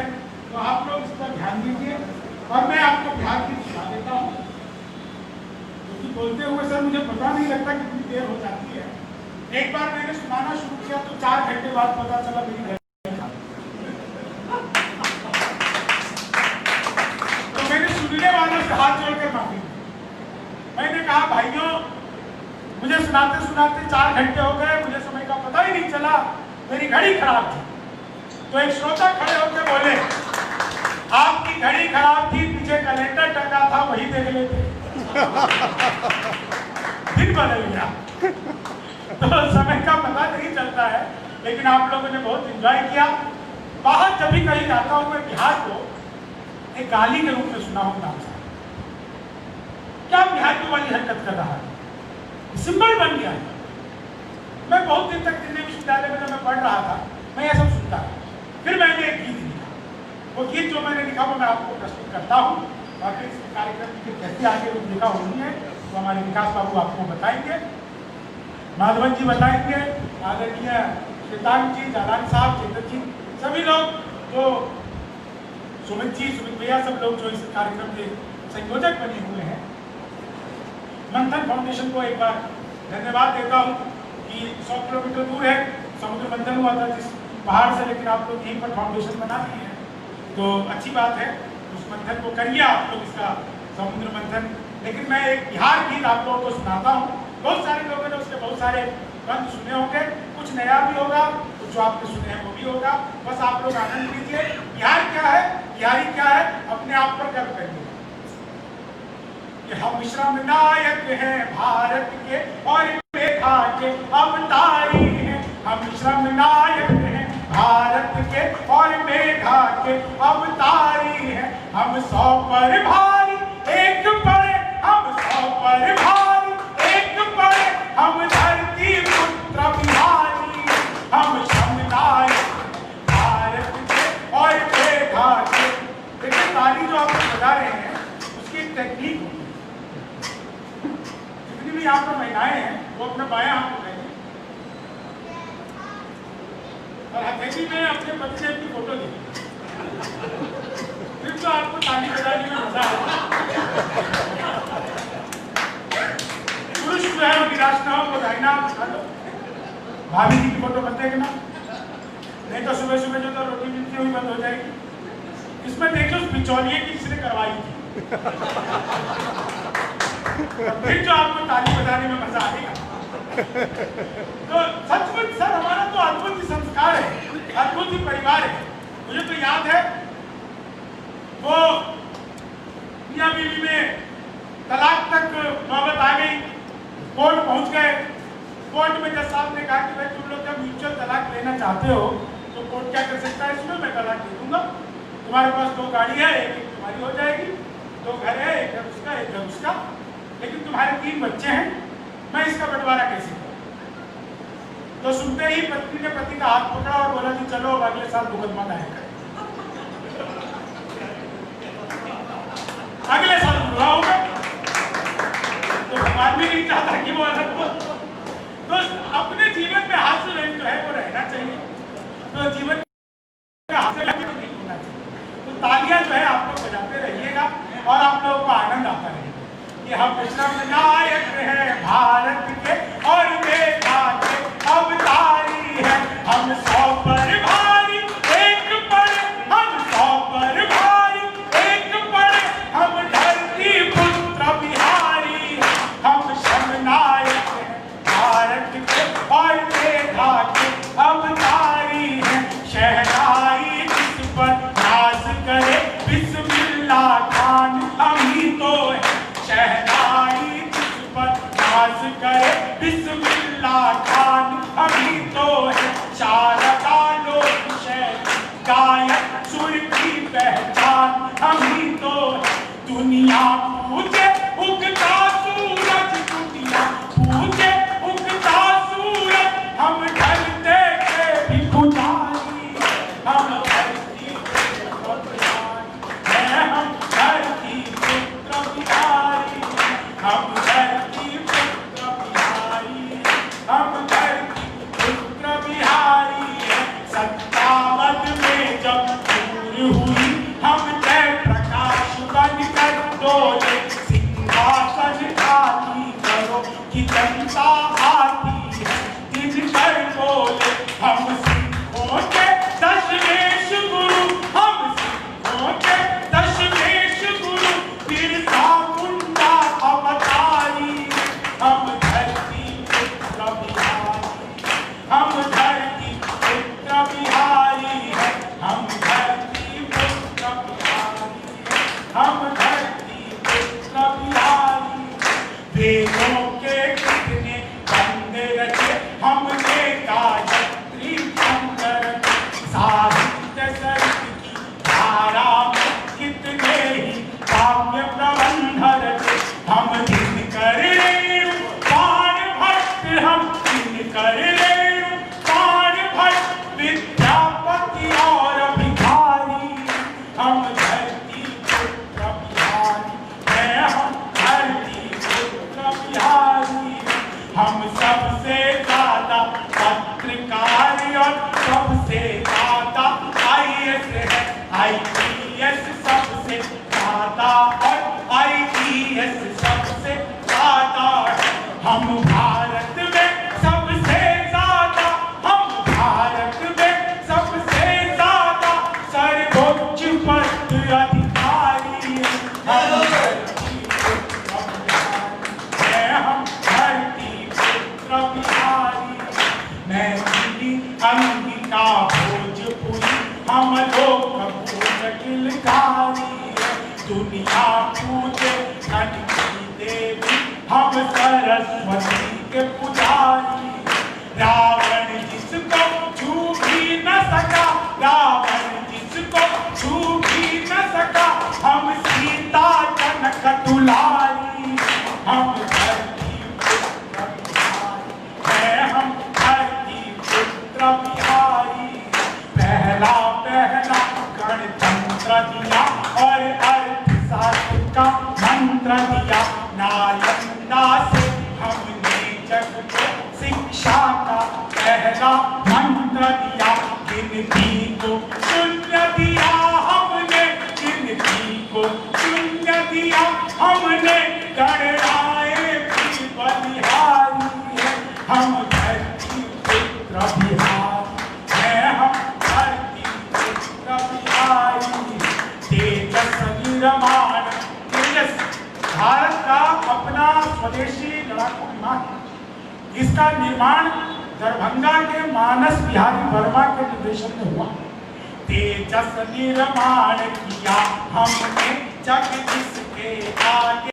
तो आप लोग इस पर ध्यान दीजिए। और मैं आपको बिहार की दिखा देता हूँ, क्योंकि बोलते हुए सर मुझे पता नहीं लगता कितनी देर हो जाती है। एक बार मैंने सुनाना शुरू किया तो 4 घंटे बाद पता चला मेरी घर। तो मैंने सुनने वालों से हाथ जोड़कर मांगी, मैंने कहा भाइयों मुझे सुनाते सुनाते 4 घंटे हो गए, मुझे समय का पता ही नहीं चला, मेरी घड़ी खराब थी। तो एक श्रोता खड़े होकर बोले, आपकी घड़ी खराब थी, पीछे कैलेंडर टंगा था वही देख लेते। दिन बदल गया। तो समय का पता नहीं चलता है, लेकिन आप लोगों ने बहुत एंजॉय किया। बाहर जब भी कहीं जाता हूँ मैं बिहार को एक गाली के रूप में सुना हूँ नाम से, क्या बिहार की वाली हरकत कर रहा है, सिंबल बन गया है। मैं बहुत दिन तक दिल्ली विश्वविद्यालय में जब मैं पढ़ रहा था, मैं यह सब सुनता था। फिर मैंने एक गीत लिखा, वो गीत जो मैंने लिखा वो मैं आपको प्रस्तुत करता हूँ। बाकी इस कार्यक्रम की कैसे आगे रूपरेखा होनी है तो हमारे विकास बाबू आपको बताएंगे, माधवन जी बताएंगे, आदरणीय श्वेतांग जी, जालान साहब, चेतन जी, सभी लोग जो सुमित जी, सुमित भैया, सब लोग जो इस कार्यक्रम के संयोजक बने हुए हैं। मंथन फाउंडेशन को एक बार धन्यवाद देता हूँ कि 100 किलोमीटर दूर है, समुद्र मंथन हुआ था जिस पहाड़ से, लेकिन आप लोग यहीं पर फाउंडेशन बना दिए हैं, तो अच्छी बात है। उस मंथन को करिए आप लोग, इसका समुद्र मंथन। लेकिन मैं एक बिहार गीत आप लोगों को सुनाता हूँ। बहुत सारे लोगों ने उसके बहुत सारे बंद सुने होंगे, कुछ नया भी होगा, कुछ जो आपने सुने हैं वो भी होगा। बस आप लोग आनंद लीजिए। बिहार क्या है, बिहारी क्या है, अपने आप पर गर्व करिए कि हम श्रम नायक हैं भारत के और मेधा के अवतारी हैं। हम श्रम नायक हैं भारत के और मेधा के अवतारी हैं। हम 100 पर भारी एक पड़े, हम 100 पर भारी एक पड़े, हम धरती पुत्र बिहारी। हम श्रम नायक भारत के और मेधा के। देखिए ताली जो आप बजा रहे हैं उसकी एक टेक्निक होती है। जितनी भी यहाँ पर महिलाएं हैं वो अपना बायां हाथ उठाएंगे और यदि मैं अपने पतिदेव की फोटो दी फिर तो आपको ताली बजाने में मजा आएगा। पुरुष जो है उनकी राष्ट्राओं को दाहिना उठा लो, भाभी जी की फोटो बनते कि ना, नहीं तो सुबह सुबह जो तो रोटी मिलती हुई बंद हो जाएगी। इसमें देख लो बिचौलिए की किसने करवाई थी। फिर जो आपको ताली बजाने में मजा आएगा। तो सचमुच सर हमारा तो अद्भुत ही संस्कार है, अद्भुत ही परिवार है। मुझे तो याद है वो मियां बीवी में तलाक तक नौबत आ गई, कोर्ट पहुंच गए। कोर्ट में जज साहब ने कहा कि भाई तुम लोग जब म्यूचुअल तलाक लेना चाहते हो तो कोर्ट क्या कर सकता है, इसमें मैं तलाक दे दूंगा। तुम्हारे पास 2 गाड़ी है, एक तुम्हारी हो जाएगी, 2 घर है, एक घर उसका एक घर उसका, लेकिन तुम्हारे 3 बच्चे हैं, मैं इसका बंटवारा कैसे करूं। तो सुनते ही पत्नी ने पति का हाथ पकड़ा और बोला कि चलो अब अगले साल मुकदमा दायर करें। अगले साल बुरा होगा तो भगवान भी नहीं चाहता कि वो अलग हो। तो अपने जीवन में हास्य जो है वो रहना चाहिए। तो जीवन में हास्य नहीं होना चाहिए। तो तालियां जो है आप लोग बजाते रहिएगा और आप लोगों को आनंद आता रहेगा कि हम विश्राम नायक है भारत के और बेटा के अवतारी है। हम 100 पर भारी एक पड़े, हम 100 पर भारी एक पड़े, हम धरती पुत्र बिहारी है। हम शम नायक है भारत के और बेटा के अवतारी है। शहनाई जिस पर नाज करे बिस्मिल्लाह खान हम ही तो है। शहनाई जिस पर नाज करे बिस्मिल्लाह खान अभी तो है। शारदा लोक गायक सुर की पहचान अभी तो है। दुनिया पूजे उगता सूरज, दुनिया पूजे उगता सूरज, हम ढलते के भी पुजारी, हम धरती पुत्र बिहारी, हम धरती पुत्र बिहारी, हम धरती पुत्र बिहारी, हम धरती पुत्र बिहारी। 57 में जब दूर हुई हम जय प्रकाश बनकर डोले, सिंहासन खाली करो कि जनता आती है दिन कर बोले। हम सिखों के दशमेश गुरु, हम सिखों के दशमेश गुरु, बिरसा मुंडा अवतारी, हम धरती पुत्र बिहारी, हम धरती पुत्र बिहारी है। हम धरती पुत्र बिहारी, हम धरती पुत्र बिहारी। वेदों के कितने बंद रचे हमने गायत्री मंत्र रचे, साहित्य सरित की धारा में कितने ही काव्य प्रबंध रचे। हम दिन कर रेणु बाण भट्ट, हम दिन कर रेणु बाण भट्ट, विद्यापति और भिखारी, हम धरती पुत्र बिहारी है। हम धरती पुत्र बिहारी। हम सबसे ज्यादा पत्रकार और सबसे ज्यादा IAS है, IPS सबसे ज्यादा और IPS सबसे ज्यादा है। हम भारत में सबसे ज्यादा, हम भारत में सबसे ज्यादा सर्वोच्च पद अधिकारी है। हम धरती पुत्र बिहारी है, हम धरती पुत्र बिहारी। मैथिली अंगिका भोजपुरी हम लोग पूज किलकारी है। दुनिया पूजे धन की देवी, हम सरस्वती के पुजारी। रावण जिसको छू भी न सका, रावण जिसको छू भी न सका, हम सीता जनक दुलारी, हम धरती पुत्र बिहारी है। हम धरती पुत्र बिहारी। पहला पहला गणतंत्र दिया और अर्थशास्त्र का मंत्र दिया। नालंदा से हमने जग को शिक्षा का पहला मंत्र दिया। गिनती को शून्य दिया हमने, गिनती को शून्य दिया हमने, गणनाए भी बलिहारी है। हम धरती पुत्र बिहारी है, हम धरती पुत्र बिहारी। तेजस निर्माण, तेजस भारत का अपना स्वदेशी लड़ाकू विमान है। इसका निर्माण दरभंगा के मानस बिहारी वर्मा के निर्देशन में हुआ। तेजस निर्माण किया हमने जग जिसके आगे,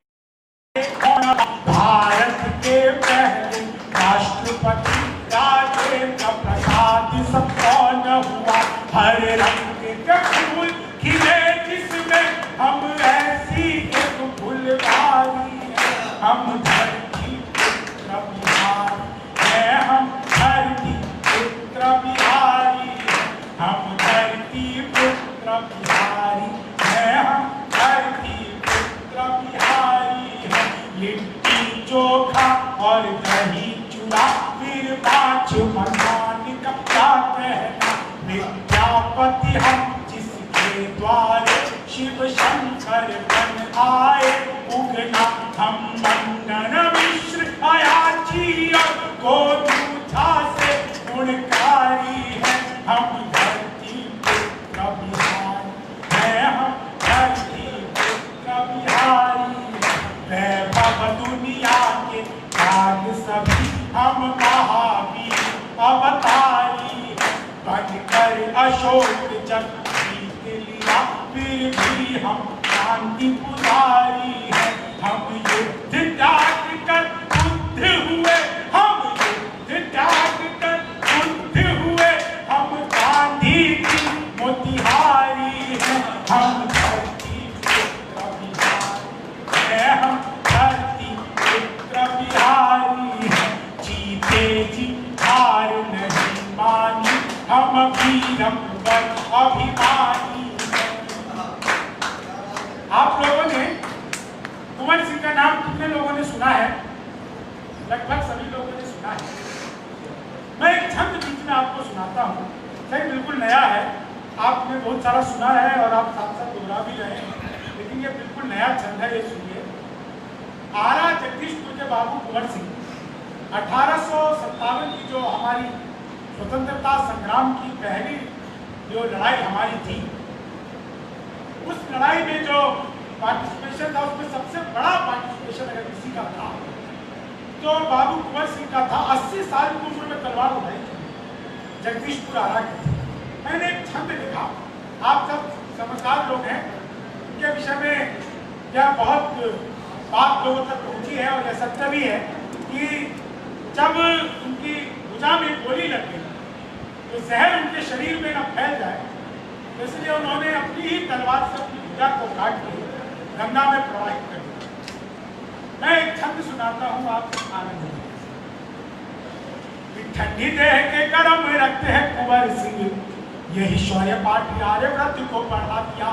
भारत के पहले राष्ट्रपति राजेंद्र प्रसाद सब कौन हुआ। हर रंग के फूल खिले जिसमें हम ऐसी एक फुलवारी है। हम धरती पुत्र बिहारी है, हम धरती पुत्र बिहारी है। हम धरती पुत्र बिहारी है, हम धरती पुत्र बिहारी है। लिट्टी चोखा और दही चूड़ा फिर पाँच मकान का क्या कहना। विद्यापति हम जिसके द्वारे शिव शंकर बन आए उगना। हम मंडन मिश्र अयाची और गोदूझा से गुणकारी है। हम धरती पुत्र बिहारी है, हम धरती पुत्र बिहारी है। वैभव दुनिया के भाग सभी हम महावीर अवतारी है। बनकर अशोक जग जीत लिया फिर भी हम शांति पुजारी है। हम युद्ध त्याग कर बुद्ध हुए, हम युद्ध त्याग कर बुद्ध हुए। हम गांधी की मोतिहारी है। हम धरती पुत्र बिहारी है, हम धरती पुत्र बिहारी है। जीते जी हार नहीं मानी, हम वीरम पर अभिमानी। आप लोगों ने कुंवर सिंह का नाम कितने लोगों ने सुना है? लगभग सभी लोगों ने सुना है। मैं एक छंद बीच में आपको सुनाता हूँ, शायद बिल्कुल नया है, आपने बहुत सारा सुना है और आप साथ साथ दोहरा भी रहे हैं, लेकिन ये बिल्कुल नया छंद है, ये सुनिए। आरा जगदीशपुर के बाबू कुंवर सिंह 1857 की जो हमारी स्वतंत्रता संग्राम की पहली जो लड़ाई हमारी थी, उस लड़ाई में जो पार्टिसिपेशन था उसमें सबसे बड़ा पार्टिसिपेशन अगर किसी का था तो बाबू कुंवर सिंह का था। 80 साल की उम्र में तलवार उठाई जगदीशपुर आरा की। मैंने एक छंद लिखा, आप सब समझदार लोग हैं, उनके विषय में यह बहुत बात लोगों तक पहुंची है और यह सत्य भी है कि जब उनकी भुजा में गोली लग गई तो जहर उनके शरीर में न फैल जाए, इसलिए उन्होंने अपनी ही तलवार से अपनी भुजा को काट के गंगा में प्रवाहित कर दिया। मैं एक छंद सुनाता हूँ, आप आनंद लीजिए। ठंडी देह के गरम रखते हैं कुंवर सिंह, यही शौर्य पाठ आर्यव्रत को बढ़ा दिया।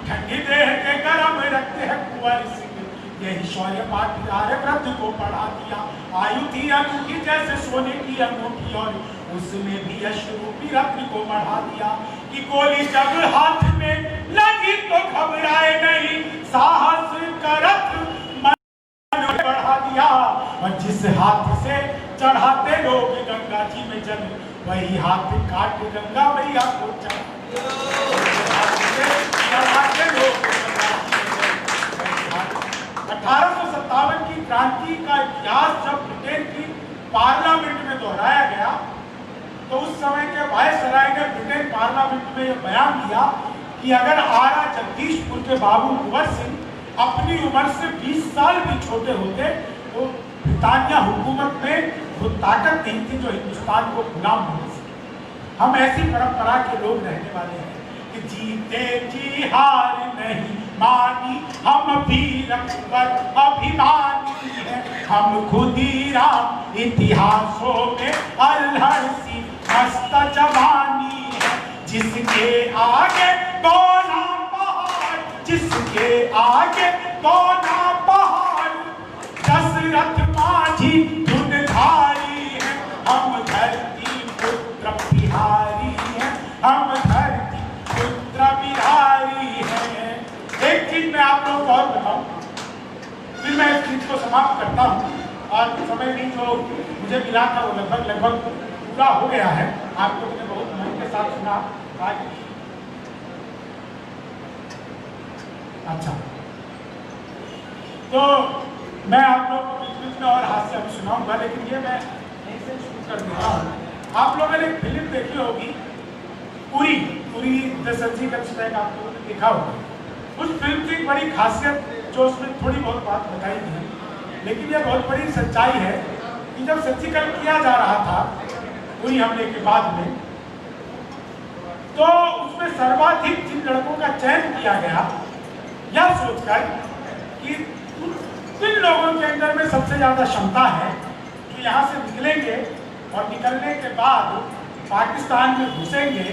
ठंडी देह के गरम रखते हैं कुंवर सिंह, यही शौर्य पाठ आर्यव्रत को बढ़ा दिया। आयु थी अनूठी जैसे सोने की अंगूठी और उसमें भी अश्रूपी रत्न को बढ़ा दिया। कि गोली जब हाथ में लगी तो घबराए नहीं, साहस का रथ मन बढ़ा दिया। और जिस हाथ से चढ़ाते लोग गंगा जी में जल, वही हाथ काट गंगा मैया को चढ़ाते लोग। 1857 की क्रांति का इतिहास जब ब्रिटेन की पार्लियामेंट में दोहराया गया तो उस समय के वायसराय ने ब्रिटेन पार्लियामेंट में यह बयान दिया कि अगर आरा जगदीशपुर के बाबू कुंवर सिंह अपनी उम्र से 20 साल भी छोटे होते तो ब्रिटानिया हुकूमत में वो ताकत नहीं थी जो हिंदुस्तान को गुलाम बना सके। हम ऐसी परंपरा के लोग रहने वाले हैं कि जीते जी हार नहीं मानी, हम वीरम पर अभिमानी है। हम खुदीराम इतिहासों में अल्हड़ सी मस्त जवानी है। जिसके आगे कौना पहाड़, जिसके आगे कौना पहाड़, दशरथ माझी धुनधारी है। हम धरती पुत्र बिहारी है, इसको समाप्त करता हूँ। और समय भी जो मुझे मिला था वो लगभग पूरा हो गया है। आप लोगों ने बहुत मन के साथ सुना। अच्छा, तो मैं आप लोगों को बीच में और हास्य अभी सुनाऊंगा, लेकिन ये मैं यहीं से शुरू कर देता हूँ। आप लोगों ने एक फिल्म देखी होगी, उरी द सर्जिकल स्ट्राइक, आप लोगों ने देखा होगा। उस फिल्म की बड़ी खासियत जो उसमें थोड़ी बहुत बात बताई थी, लेकिन यह बहुत बड़ी सच्चाई है कि जब सर्जिकल किया जा रहा था उरी हमले के बाद में, तो उसमें सर्वाधिक जिन लड़कों का चयन किया गया यह सोचकर कि जिन लोगों के अंदर में सबसे ज्यादा क्षमता है कि यहाँ से निकलेंगे और निकलने के बाद पाकिस्तान में घुसेंगे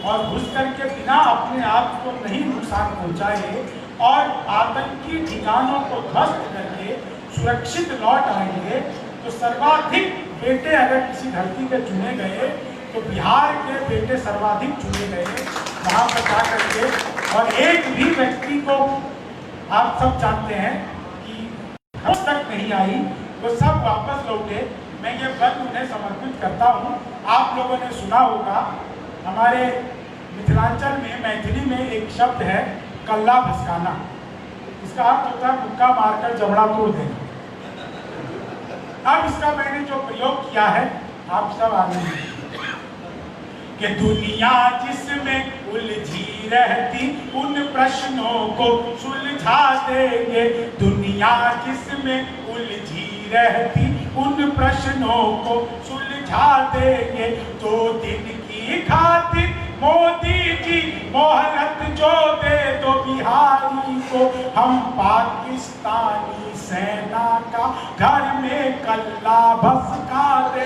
और घुस करके बिना अपने आप को नहीं नुकसान पहुंचाए और आतंकी ठिकानों को ध्वस्त करके सुरक्षित लौट आएंगे, तो सर्वाधिक बेटे अगर किसी धरती के चुने गए तो बिहार के बेटे सर्वाधिक चुने गए वहां पर जा करके। और एक भी व्यक्ति को आप सब जानते हैं कि अब तक नहीं आई, वो सब वापस लौटे। मैं ये पद उन्हें समर्पित करता हूँ। आप लोगों ने सुना होगा, हमारे मिथिलांचल में मैथिली में एक शब्द है कल्ला भसकाना। इसका अर्थ होता है मुक्का मारकर जबड़ा तोड़ देना। अब इसका मैंने जो प्रयोग किया है आप सब आगे कि दुनिया जिसमें उलझी रहती उन प्रश्नों को सुलझा देंगे। दुनिया जिसमें उलझी रहती उन प्रश्नों को सुलझा देंगे। 2 दिन की खातिर मोदी जी मोहलत जो दे दो बिहारी को, हम पाकिस्तानी सेना का घर में कल्ला भसका दे।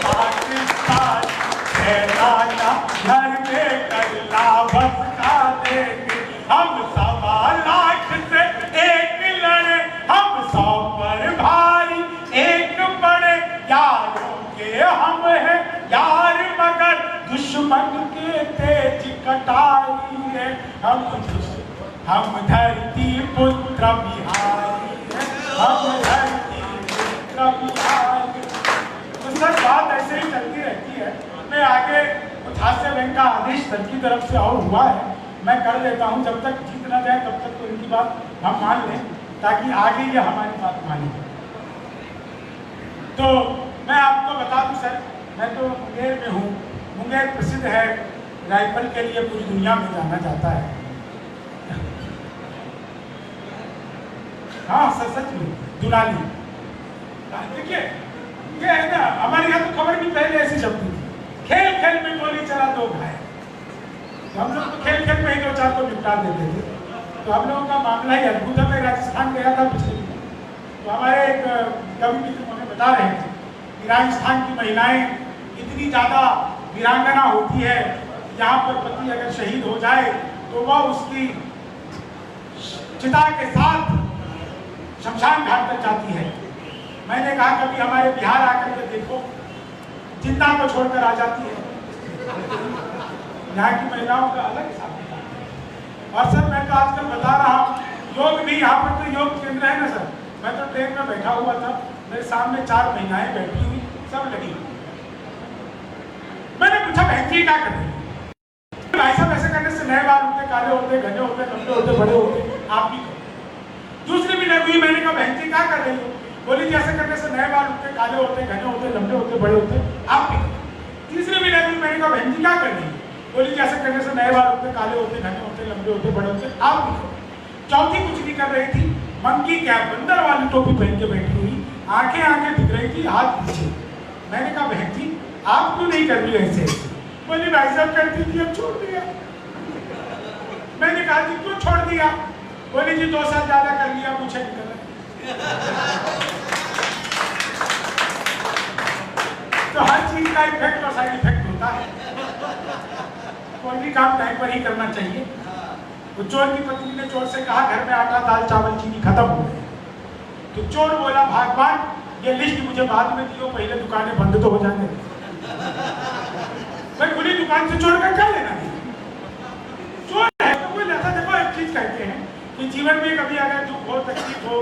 पाकिस्तानी सेना का घर में कल्ला भसका देंगे। हम 1.25 लाख से एक लड़े, हम 100 पर भारी एक बड़े। यारों के हम हैं यार मगर दुश्मन के तेज कटारी है। हम धरती पुत्र बिहारी है, हम धरती पुत्र बिहारी। तो सर बात ऐसे ही चलती रहती है। मैं आगे कुछ हास्य व्यंग का आदेश सर की तरफ से और हुआ है, मैं कर लेता हूँ। जब तक जीत ना जाए तब तक तो इनकी बात हम मान लें, ताकि आगे ये हमारी बात माने। तो मैं आपको बता दूं सर, मैं तो मुंगेर में हूँ। मुंगेर प्रसिद्ध है राइफल के लिए, पूरी दुनिया में जाना जाता है। हाँ सर, सच में दुलाली। देखिए ये है ना, हमारे यहाँ तो खबर भी पहले ऐसी चलती थी, खेल खेल में गोली चला 2 घायल। तो हम लोग तो खेल खेल में ही 2-4 को निपटा देते थे। तो हम लोगों का मामला ही अद्भुत है। मैं राजस्थान गया था पिछले दिन, तो हमारे एक कवि मित्र मुझे बता रहे थे कि राजस्थान की महिलाएं इतनी ज्यादा वीरांगना होती है, यहाँ पर पति अगर शहीद हो जाए तो वह उसकी चिता के साथ शमशान घाट तक जाती है। मैंने कहा कभी हमारे बिहार आकर के देखो, जिंदा को छोड़कर आ जाती है। यहाँ की महिलाओं का अलग हिसाब है। और सर मैं तो आजकल बता रहा हूँ, योग भी यहाँ पर तो योग केंद्र है ना सर। मैं तो ट्रेन में बैठा हुआ था, मेरे सामने 4 महिलाएं बैठी हुई, सब लगी। मैंने पूछा बहन जी क्या कर रही है? भाई साहब ऐसे करने से नए बाल होते, काले होते, घने होते, लंबे होते, बड़े होते, आप भी करो। दूसरी भी लगी हुई, मैंने कहा बहन जी क्या कर रही हो? बोली जी ऐसे करने से नए बाल उठते, काले होते, घने होते, लंबे होते, बड़े होते, आप भी करो। तीसरी भी लगी, मैंने कहा बहन जी क्या कर रही है? बोली जी ऐसे करने से नए बाल उठते, काले होते, घने होते, लंबे होते, बड़े होते, आप भी करो। चौथी कुछ नहीं कर रही थी, मंकी कैप बंदर वाली टोपी पहन के बैठी हुई, आंखें दिख रही थी, हाथ पीछे। मैंने कहा बहन जी आप क्यों नहीं कर रही ऐसे? बोली भाई साहब करती थी, अब छोड़ दिया। मैंने कहा जी क्यों छोड़ दिया? बोली जी 2 साल ज्यादा कर लिया, पूछे निकल। तो हर चीज का इफेक्ट और साइड इफेक्ट होता है। कोई भी काम टाइम पर ही करना चाहिए। तो चोर की पत्नी ने चोर से कहा घर में आटा दाल चावल चीनी खत्म हो गए। तो चोर बोला भगवान ये लिस्ट मुझे बाद में दियो, पहले दुकानें बंद तो हो जाने। भाई खुली दुकान से चोर का क्या लेना है? चोर है तो कोई ऐसा। देखो एक चीज कहते हैं कि जीवन में कभी अगर दुख हो, तकलीफ हो,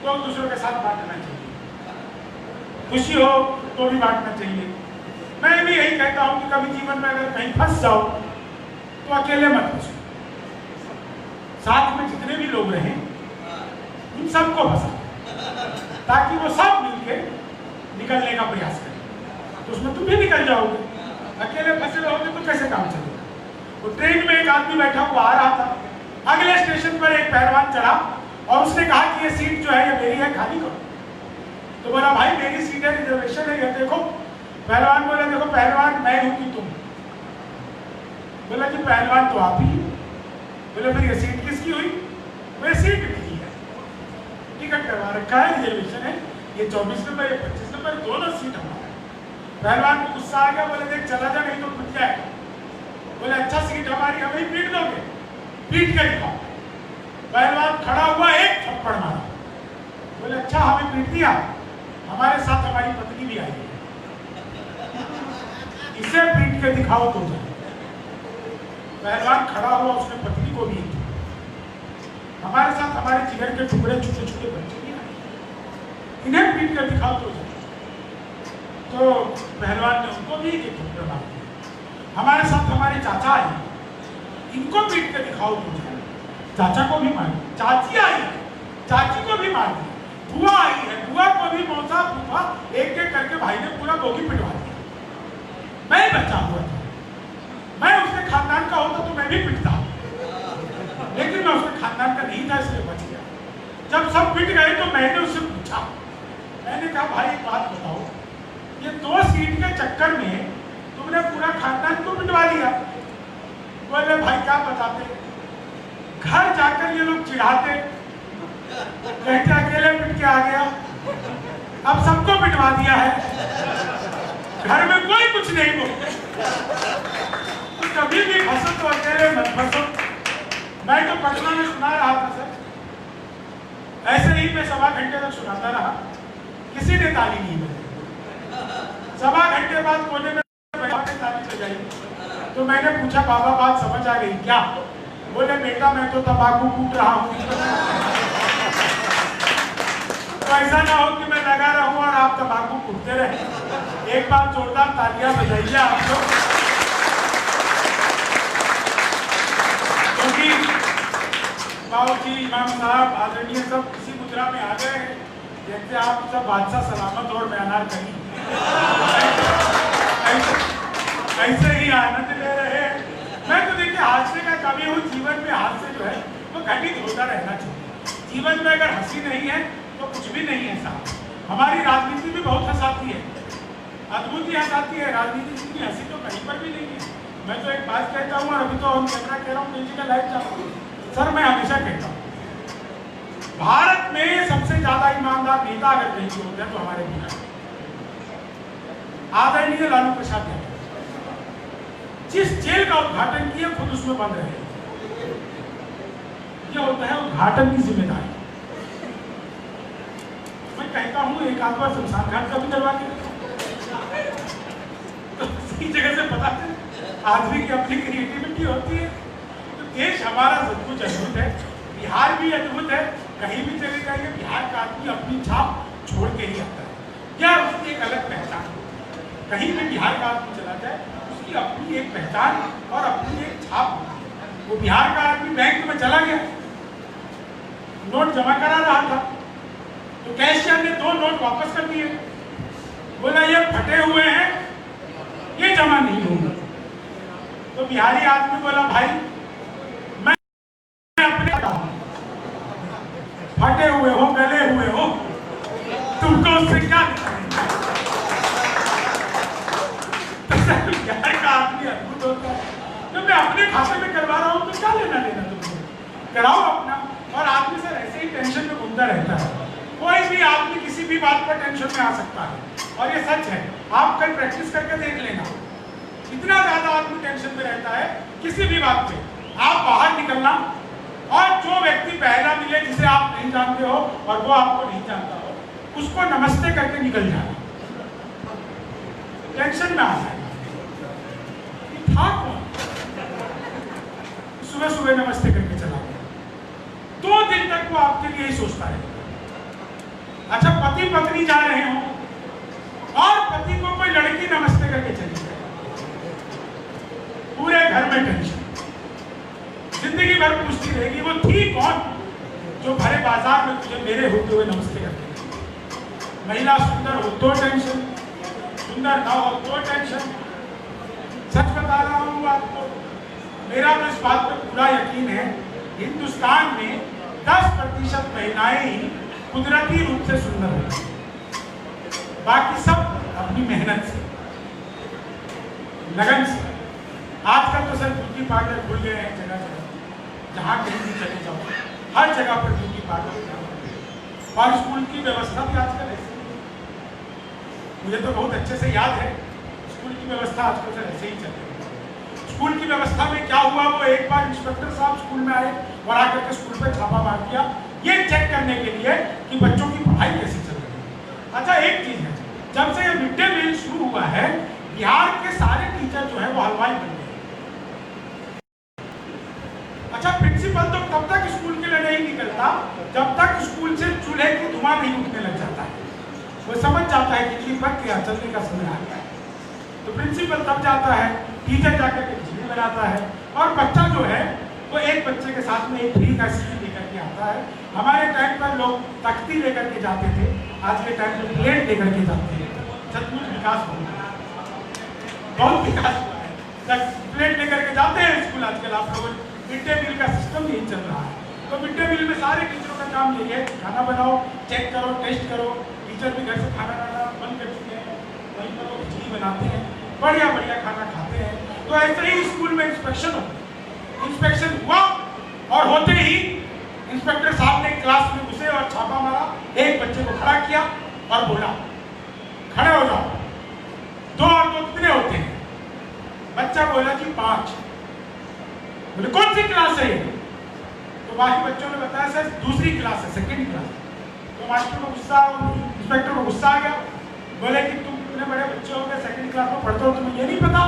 तो एक दूसरों के साथ बांटना चाहिए, खुशी हो तो भी बांटना चाहिए। मैं भी यही कहता हूं कि कभी जीवन में अगर कहीं फंस जाओ तो अकेले मत फंसो, साथ में जितने भी लोग रहें उन सबको फंसा, ताकि वो सब मिलके निकलने का प्रयास करें, तो उसमें तुम भी निकल जाओगे। अकेले फंसे रहोगे तो कैसे काम चलेगा। तो ट्रेन में एक आदमी बैठा हुआ आ रहा था, अगले स्टेशन पर एक पहलवान चढ़ा और उसने कहा कि ये सीट जो है ये मेरी है, खाली करो। तो बोला भाई मेरी सीट है, रिजर्वेशन है, ये देखो। पहलवान बोला देखो पहलवान मैं हूं कि तुम। बोला कि पहलवान तो आप ही। बोले फिर ये सीट किसकी हुई? वो सीट मेरी है, टिकट करवा रखा है, रिजर्वेशन है, ये 24 नंबर ये 25 नंबर दोनों सीट हमारा है। पहलवान को गुस्सा आ गया, बोले देख चला जा नहीं तो फट जाएगा। बोले अच्छा सीट हमारी, हमें पीट दोगे? पीट कर दिखाओ। पहलवान खड़ा हुआ एक थप्पड़ मारा। बोले अच्छा हमें पीट दिया, हमारे साथ हमारी पत्नी भी आई है, इसे पीट के दिखाओ तो जाए। पहलवान खड़ा हुआ, उसने पत्नी को भी दी। हमारे साथ हमारे जिगर के टुकड़े छोटे छोटे बच्चे भी आए, इन्हें पीट कर दिखाओ तो जाए। तो पहलवान ने उनको भी एक थप्पड़ मार दिया। हमारे साथ हमारे चाचा आए, इनको पीट कर दिखाओ तो जाए। चाचा को भी मार दिया। चाची आई, चाची को भी मार दिया। बुआ आई है, बुआ को भी मौसा फूफा एक एक करके भाई ने पूरा बोगी पिटवा दिया। मैं बचा हुआ था, मैं उसके खानदान का होता तो मैं भी पिटता, लेकिन मैं उसके खानदान का नहीं था इसलिए बच गया। जब सब पिट गए तो मैंने उससे पूछा, मैंने कहा भाई एक बात बताओ, ये 2 सीट के चक्कर में तुमने पूरा खानदान को पिटवा दिया। बोले भाई क्या बताते, घर जाकर ये लोग चिढ़ाते, कहते अकेले पिट के आ गया, अब सबको पिटवा दिया है, घर में कोई कुछ नहीं बोलते। तो कभी भी फंसो तो अकेले मत फंसो। मैं तो पटना में सुना रहा था सर, ऐसे ही मैं 1.25 घंटे तक सुनाता रहा, किसी ने ताली नहीं बजाई। 1.25 घंटे बाद कोने में ताली बजाई। तो मैंने पूछा बाबा बात समझ आ गई क्या? बोले बेटा मैं तो तंबाकू कूट रहा हूँ, तो ऐसा ना हो कि मैं लगा रहूं और आप तंबाकू कूटते रहे। एक बार जोरदार तालियां बजाइए आप लोग, क्योंकि बाबू जी इमाम साहब आदरणीय सब किसी मुद्रा में आ गए हैं। देखते आप सब बादशाह सलामत और बयानार कहीं ऐसे ही आनंद ले रहे हैं। मैं तो देखिए हादसे का कभी हूँ, जीवन में हादसे जो है वो घटित होता रहना चाहिए। जीवन में अगर हंसी नहीं है तो कुछ भी नहीं है साहब। हमारी राजनीति भी बहुत हंसाती है, अद्भुत ही हंसाती है। राजनीति जितनी हंसी तो कहीं पर भी नहीं है। मैं तो एक बात कहता हूँ, और अभी तो हम कैमरा कह रहा हूँ, पीछे का लाइट चाहूँ सर, मैं हमेशा कहता हूँ भारत में सबसे ज्यादा ईमानदार नेता अगर कहीं होते हैं तो हमारे बिहार आदरणीय लालू प्रसाद यादव, जिस जेल का उद्घाटन किया खुद उसमें बंद रहे। ये होता है उद्घाटन की जिम्मेदारी। मैं कहता हूं एक आध बार शमशान घाट का भी करवा के तो सही जगह से पता चले आदमी की अपनी क्रिएटिविटी होती है। तो देश हमारा सब कुछ अद्भुत है, बिहार भी अद्भुत है। कहीं भी चले जाइए बिहार का आदमी अपनी छाप छोड़ के ही आता है, या उसकी एक अलग पहचान। कहीं भी बिहार का आदमी चला जाए उसकी अपनी एक पहचान और अपनी एक छाप होती है। वो बिहार का आदमी बैंक में चला गया, नोट जमा करा रहा था, तो कैशियर ने 2 नोट वापस कर दिए। बोला ये फटे हुए हैं, ये जमा नहीं होंगे। तो बिहारी आदमी बोला भाई मैं अपने फटे हुए हो, गले हुए हो, तुमको उससे क्या बिहार का आदमी अद्भुत होता है। जब मैं अपने खाते में करवा रहा हूँ तो क्या लेना देना तुमको, कराओ अपना। और आदमी सर ऐसे ही टेंशन में घूमता रहता है। कोई भी आदमी किसी भी बात पर टेंशन में आ सकता है, और ये सच है। आप कल प्रैक्टिस करके देख लेना, इतना ज्यादा आदमी टेंशन में रहता है किसी भी बात पे। आप बाहर निकलना और जो व्यक्ति पहला मिले जिसे आप नहीं जानते हो और वो आपको नहीं जानता हो, उसको नमस्ते करके निकल जाना, टेंशन में आ जाए। था कौन? सुबह सुबह नमस्ते करके चला गया। 2 दिन तक वो आपके लिए ही सोचता है। अच्छा, पति पत्नी जा रहे हो और पति को कोई लड़की नमस्ते करके चली जाए, पूरे घर में टेंशन, जिंदगी भर पूछती रहेगी वो थी कौन जो भरे बाजार में तुझे मेरे होते हुए नमस्ते करके। महिला सुंदर हो तो टेंशन, सुंदर ना हो तो टेंशन। सच बता रहा हूँ आपको, मेरा तो इस बात पर पूरा यकीन है, हिंदुस्तान में 10% महिलाएं ही कुदरती रूप से सुंदर होती हैं, बाकी सब अपनी मेहनत से, लगन से। आजकल तो सर ब्यूटी पार्लर खुल गए हैं जगह जगह, जहाँ कहीं भी चले जाओ हर जगह पर ब्यूटी पार्लर। और स्कूल की व्यवस्था भी आजकल ऐसी है, मुझे तो बहुत अच्छे से याद है स्कूल की व्यवस्था आजकल सर ऐसे ही चल रही है। स्कूल की व्यवस्था में क्या हुआ, वो एक बार इंस्पेक्टर साहब स्कूल में आए और आकर के स्कूल पर छापा मार दिया, ये चेक करने के लिए कि बच्चों की पढ़ाई कैसे चल रही है। अच्छा, एक चीज है, जब से ये मिड डे मील शुरू हुआ है, बिहार के सारे टीचर जो है वो हलवाई बन गए। अच्छा, प्रिंसिपल तो तब तक स्कूल के लिए नहीं निकलता जब तक स्कूल से चूल्हे की धुआं नहीं उठने लग जाता है। वो समझ जाता है कि पक गया, चलने का समय आ गया है, तो प्रिंसिपल तब जाता है, टीचर जाकर के खिचड़ी बनाता है, और बच्चा जो है वो एक बच्चे के साथ में एक फ्री का सीट लेकर के आता है। हमारे टाइम पर लोग तख्ती लेकर के जाते थे, आज के टाइम पर प्लेट लेकर के जाते हैं। सचमुच विकास हो गया, बहुत विकास हुआ है। प्लेट लेकर के जाते हैं स्कूल आजकल। आप लोग मिड डे मील का सिस्टम यही चल रहा है। तो मिड डे मील में सारे टीचरों का काम यही है, खाना बनाओ, चेक करो, टेस्ट करो। टीचर भी घर से खाना खाना बंद कर चुके हैं, वहीं पर लोग खिचड़ी बनाते हैं, बढ़िया बढ़िया खाना खाते हैं। तो ऐसे ही स्कूल में इंस्पेक्शन हो, इंस्पेक्शन हुआ और होते ही इंस्पेक्टर साहब ने क्लास में घुसे और छापा मारा, एक बच्चे को खड़ा किया और बोला खड़े हो जाओ। 2 और 2 कितने होते हैं? बच्चा बोला जी 5। बोले कौन सी क्लास है? तो बाकी बच्चों ने बताया सर दूसरी क्लास है, सेकंड क्लास। तो मास्टर को गुस्सा, इंस्पेक्टर को गुस्सा आ गया, बोले कि तुम इतने बड़े बच्चे हो गए, सेकंड क्लास में पढ़ते हो, तुम्हें ये नहीं पता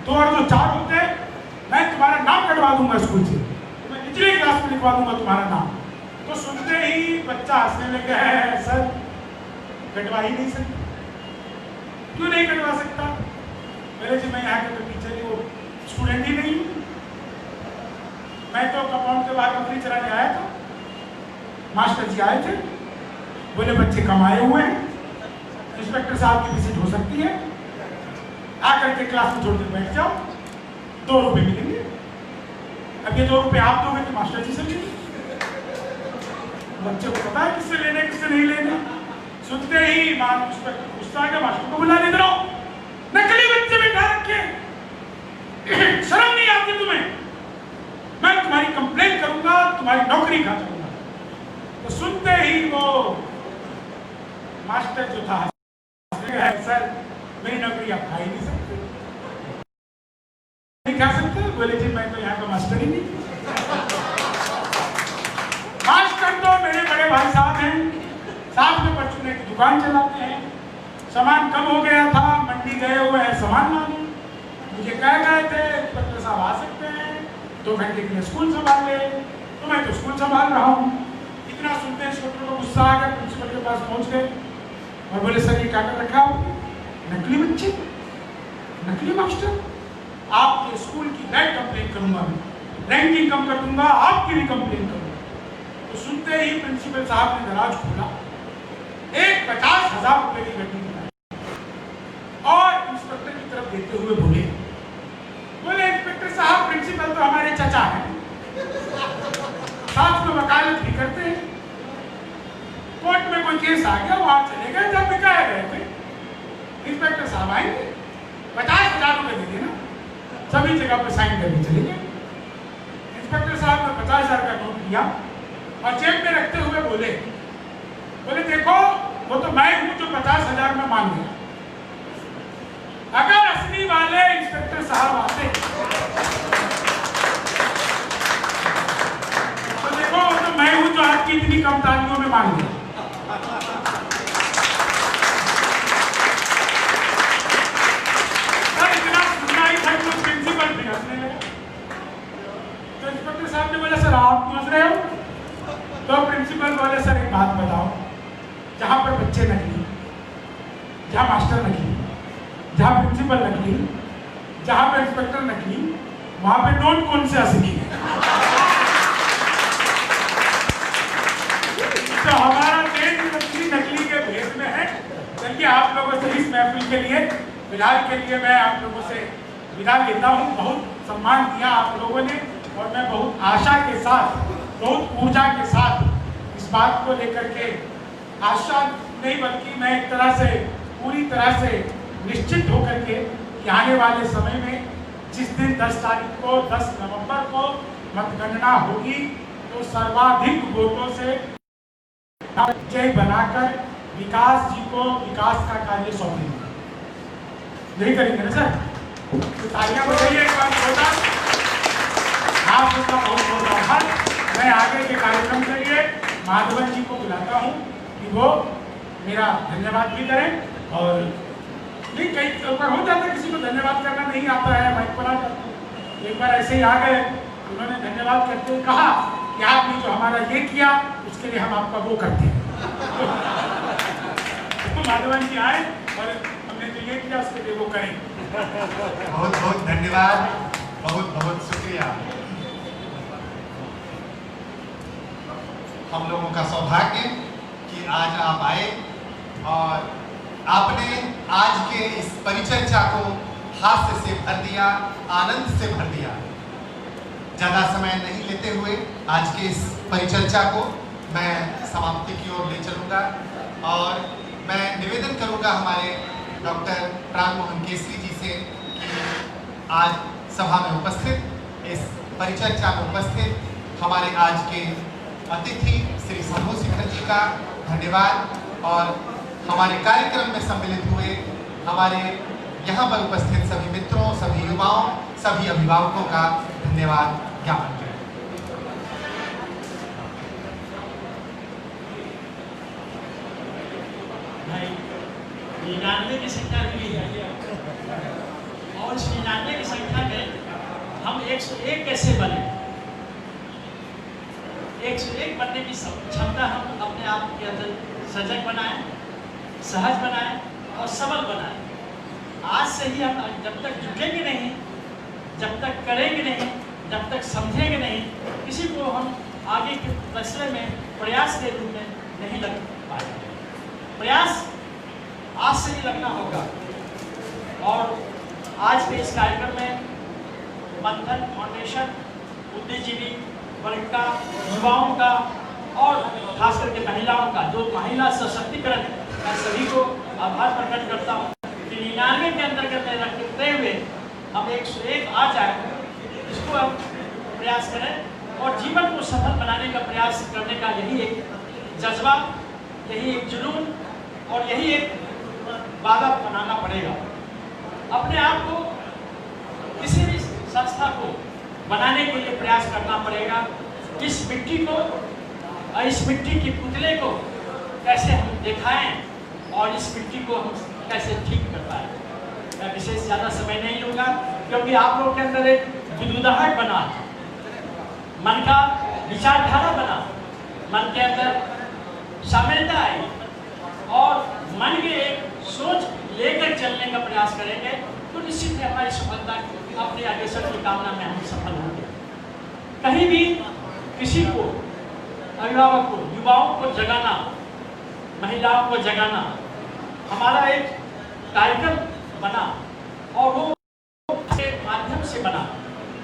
2 और 2 4 होते हैं? मैं तुम्हारा नाम कटवा दूंगा स्कूल से, मैं निचली क्लास में लिखवा दूंगा तुम्हारा नाम। तो सुनते ही बच्चा हंसने लगा, है सर कटवा ही नहीं सकता। क्यों नहीं कटवा सकता? मेरे जी मैं यहाँ के तो टीचर ही, वो स्टूडेंट ही नहीं हूँ, मैं तो कंपाउंड के बाहर बकरी चराने आया था। मास्टर जी आए थे, बोले बच्चे कम आए हुए हैं, इंस्पेक्टर साहब की विजिट हो सकती है, आकर के क्लास में थोड़ी देर बैठ जाओ, 2 रुपए मिलेंगे। अब ये 2 रुपए आप दोगे तो मास्टर जी से लेंगे, बच्चे को पता है किससे लेने किससे नहीं लेने। सुनते ही इंस्पेक्टर गुस्सा आ गया, मास्टर को बुला लेते रहो, नकली बच्चे बिठा रखे, शर्म नहीं आती तुम्हें? मैं तुम्हारी कंप्लेंट करूंगा, तुम्हारी नौकरी खा जाऊंगा। तो सुनते ही वो मास्टर जो था, सर मेरी नौकरी आप खा ही नहीं सकते। नहीं खा सकते? बोले जी मैं तो यहाँ का मास्टर ही नहीं। मास्टर तो मेरे बड़े भाई साहब हैं, साथ में परचूने की दुकान चलाते हैं, सामान कम हो गया था, मंडी गए हुए हैं सामान लाने, मुझे कह गए थे इंस्पेक्टर साहब आ सकते हैं 2 घंटे के लिए स्कूल संभाल ले, तो मैं तो स्कूल संभाल रहा हूँ। इतना सुनते इंस्पेक्टर को गुस्सा आ गया, प्रिंसिपल के पास पहुँच गए और बोले सर ये क्या कर रखा है? नकली बच्चे, नकली मास्टर, आपके स्कूल की बैड कंप्लेन करूंगा, मैं रैंकिंग कम कर दूंगा, आपकी भी कंप्लेन करूंगा। तो सुनते ही प्रिंसिपल साहब ने दराज खोला, एक 50,000 रुपए की गड्डी निकाली और इंस्पेक्टर की तरफ देखते हुए बोले इंस्पेक्टर साहब प्रिंसिपल तो हमारे चचा हैं, साथ में वकालत भी करते हैं, कोर्ट में कोई केस आ गया वहां चले गए, जब बिकाए गए थे इंस्पेक्टर साहब आएंगे, 50,000 रुपए दे देना, सभी जगह पर साइन करके चले गए। इंस्पेक्टर साहब ने 50,000 का नोट लिया और जेब में रखते हुए बोले देखो वो तो मैं हूं जो 50,000 में मान गया, अगर असली वाले इंस्पेक्टर साहब आते तो देखो वो तो मैं हूं जो आपकी इतनी कम तालियों में मान गया। इतना सुनना ही था तो प्रिंसिपल भी हंसने लगा। तो इंस्पेक्टर साहब ने बोला सर आप क्यों हंस रहे हो? तो प्रिंसिपल बोले सर एक बात बताओ, जहाँ पर बच्चे नकली, जहाँ मास्टर नकली, जहाँ प्रिंसिपल नकली, जहाँ पर इंस्पेक्टर नकली, वहाँ पे नोट कौन से असली है? तो हमारा देश नकली के भेद में है। चलिए आप लोगों से इस महफिल के लिए फिलहाल के लिए मैं आप लोगों से विदा लेता हूँ। बहुत सम्मान दिया आप लोगों ने और मैं बहुत आशा के साथ, बहुत ऊर्जा के साथ इस बात को लेकर के, आशा नहीं बल्कि मैं एक तरह से पूरी तरह से निश्चित होकर के कि आने वाले समय में जिस दिन 10 तारीख को 10 नवंबर को मतगणना होगी तो सर्वाधिक वोटों से जय बनाकर विकास जी को विकास का कार्य सौंपेंगे। यही करेंगे ना सर? तो तालियां बजाइए एक बार जोरदार। आप लोग का बहुत बहुत आभार। मैं आगे के कार्यक्रम के लिए माधवन जी को बुलाता हूँ कि वो मेरा धन्यवाद भी करें। और नहीं, कई बार हो जाता है किसी को धन्यवाद करना नहीं आता है, माइक पर आ जाता है। एक बार ऐसे ही आ गए, उन्होंने धन्यवाद करते हुए कहा कि आपने जो हमारा ये किया उसके लिए हम आपका वो करते हैं। तो माधवन जी आए और हमने जो ये किया उसके लिए वो करें। बहुत बहुत धन्यवाद, बहुत बहुत शुक्रिया। हम लोगों का सौभाग्य कि आज आप आए और आपने आज के इस परिचर्चा को हास्य से भर दिया, आनंद से भर दिया। ज़्यादा समय नहीं लेते हुए आज के इस परिचर्चा को मैं समाप्ति की ओर ले चलूँगा और मैं निवेदन करूँगा हमारे डॉक्टर प्राण मोहन केसरी जी से कि आज सभा में उपस्थित, इस परिचर्चा में उपस्थित हमारे आज के अतिथि श्री शंभू शिखर जी का धन्यवाद और हमारे कार्यक्रम में सम्मिलित हुए हमारे यहाँ पर उपस्थित सभी मित्रों, सभी युवाओं, सभी अभिभावकों का धन्यवाद ज्ञापन करें। भाई 99 की संख्या मिली है और इस 99 की संख्या में हम 101 कैसे बने? 101 बनने की क्षमता हम अपने आप के अंदर सजग बनाएं, सहज बनाएं और सबल बनाएं। आज से ही हम जब तक जुटेंगे नहीं, जब तक करेंगे नहीं, जब तक समझेंगे नहीं, किसी को हम आगे के फैसले में प्रयास के रूप में नहीं लग पाएंगे। प्रयास आज से ही लगना होगा। और आज के इस कार्यक्रम में मंथन फाउंडेशन, बुद्धिजीवी वर्ग का, युवाओं का और खास करके महिलाओं का, जो महिला सशक्तिकरण, मैं सभी को आभार प्रकट करता हूँ कि 99 के अंतर्गत रखते हुए हम 101 आ जाए, इसको हम प्रयास करें और जीवन को सफल बनाने का प्रयास करने का यही एक जज्बा, यही एक जुनून और यही एक वादा बनाना पड़ेगा। अपने आप को किसी भी संस्था को बनाने के लिए प्रयास करना पड़ेगा। इस मिट्टी को और इस मिट्टी के पुतले को कैसे हम दिखाएं और इस मिट्टी को हम कैसे ठीक कर पाए। मैं विशेष ज़्यादा समय नहीं लूँगा क्योंकि आप लोगों के अंदर एक विदुदाहट बना, मन का विचारधारा बना, मन के अंदर शामिलता आई और मन के एक सोच लेकर चलने का प्रयास करेंगे तो निश्चित है हमारी सफलता अपने अग्रसर की कामना में हम सफल होंगे। कहीं भी किसी को, अभिभावक को, युवाओं को जगाना, महिलाओं को जगाना हमारा एक कार्यक्रम बना और वो के माध्यम से बना।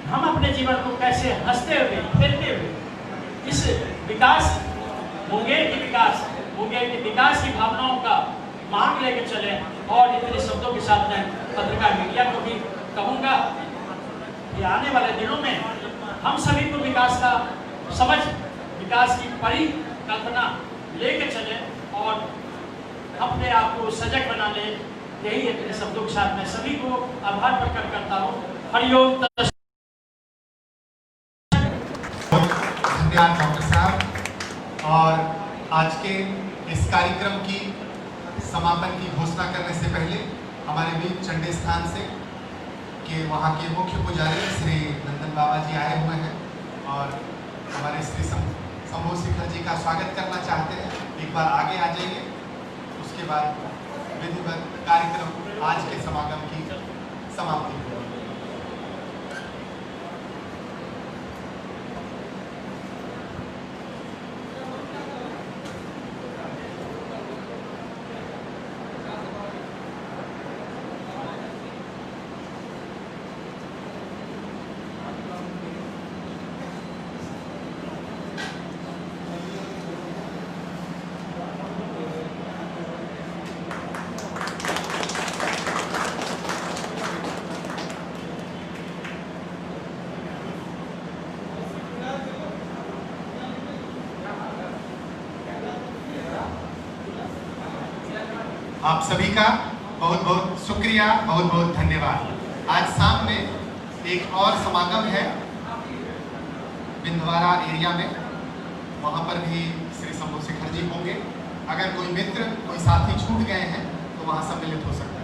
हम अपने जीवन को कैसे हंसते हुए, खेलते हुए इस विकास, मुंगेर के विकास की भावनाओं का मार्ग लेकर चले। और इतने शब्दों के साथ मैं पत्रकार मीडिया को भी कहूँगा कि आने वाले दिनों में हम सभी को विकास का समझ, विकास की परिकल्पना लेकर चले और अपने आप को सजग बना ले। यही इतने शब्दों के साथ मैं सभी को आभार प्रकट करता हूँ। हरिओम। धन्यवाद डॉक्टर साहब। और आज के इस कार्यक्रम की समापन की घोषणा करने से पहले हमारे बीच चंडे स्थान से कि वहाँ के मुख्य पुजारी श्री नंदन बाबा जी आए हुए हैं और हमारे श्री शंभू शिखर जी का स्वागत करना चाहते हैं। एक बार आगे आ जाइए। इसके बाद विधिवत कार्यक्रम आज के समागम की समाप्ति होगी। आप सभी का बहुत बहुत शुक्रिया, बहुत बहुत धन्यवाद। आज शाम में एक और समागम है बिंदवारा एरिया में, वहाँ पर भी श्री शंभू शेखर जी होंगे। अगर कोई मित्र, कोई साथी छूट गए हैं तो वहाँ सम्मिलित हो सकते हैं।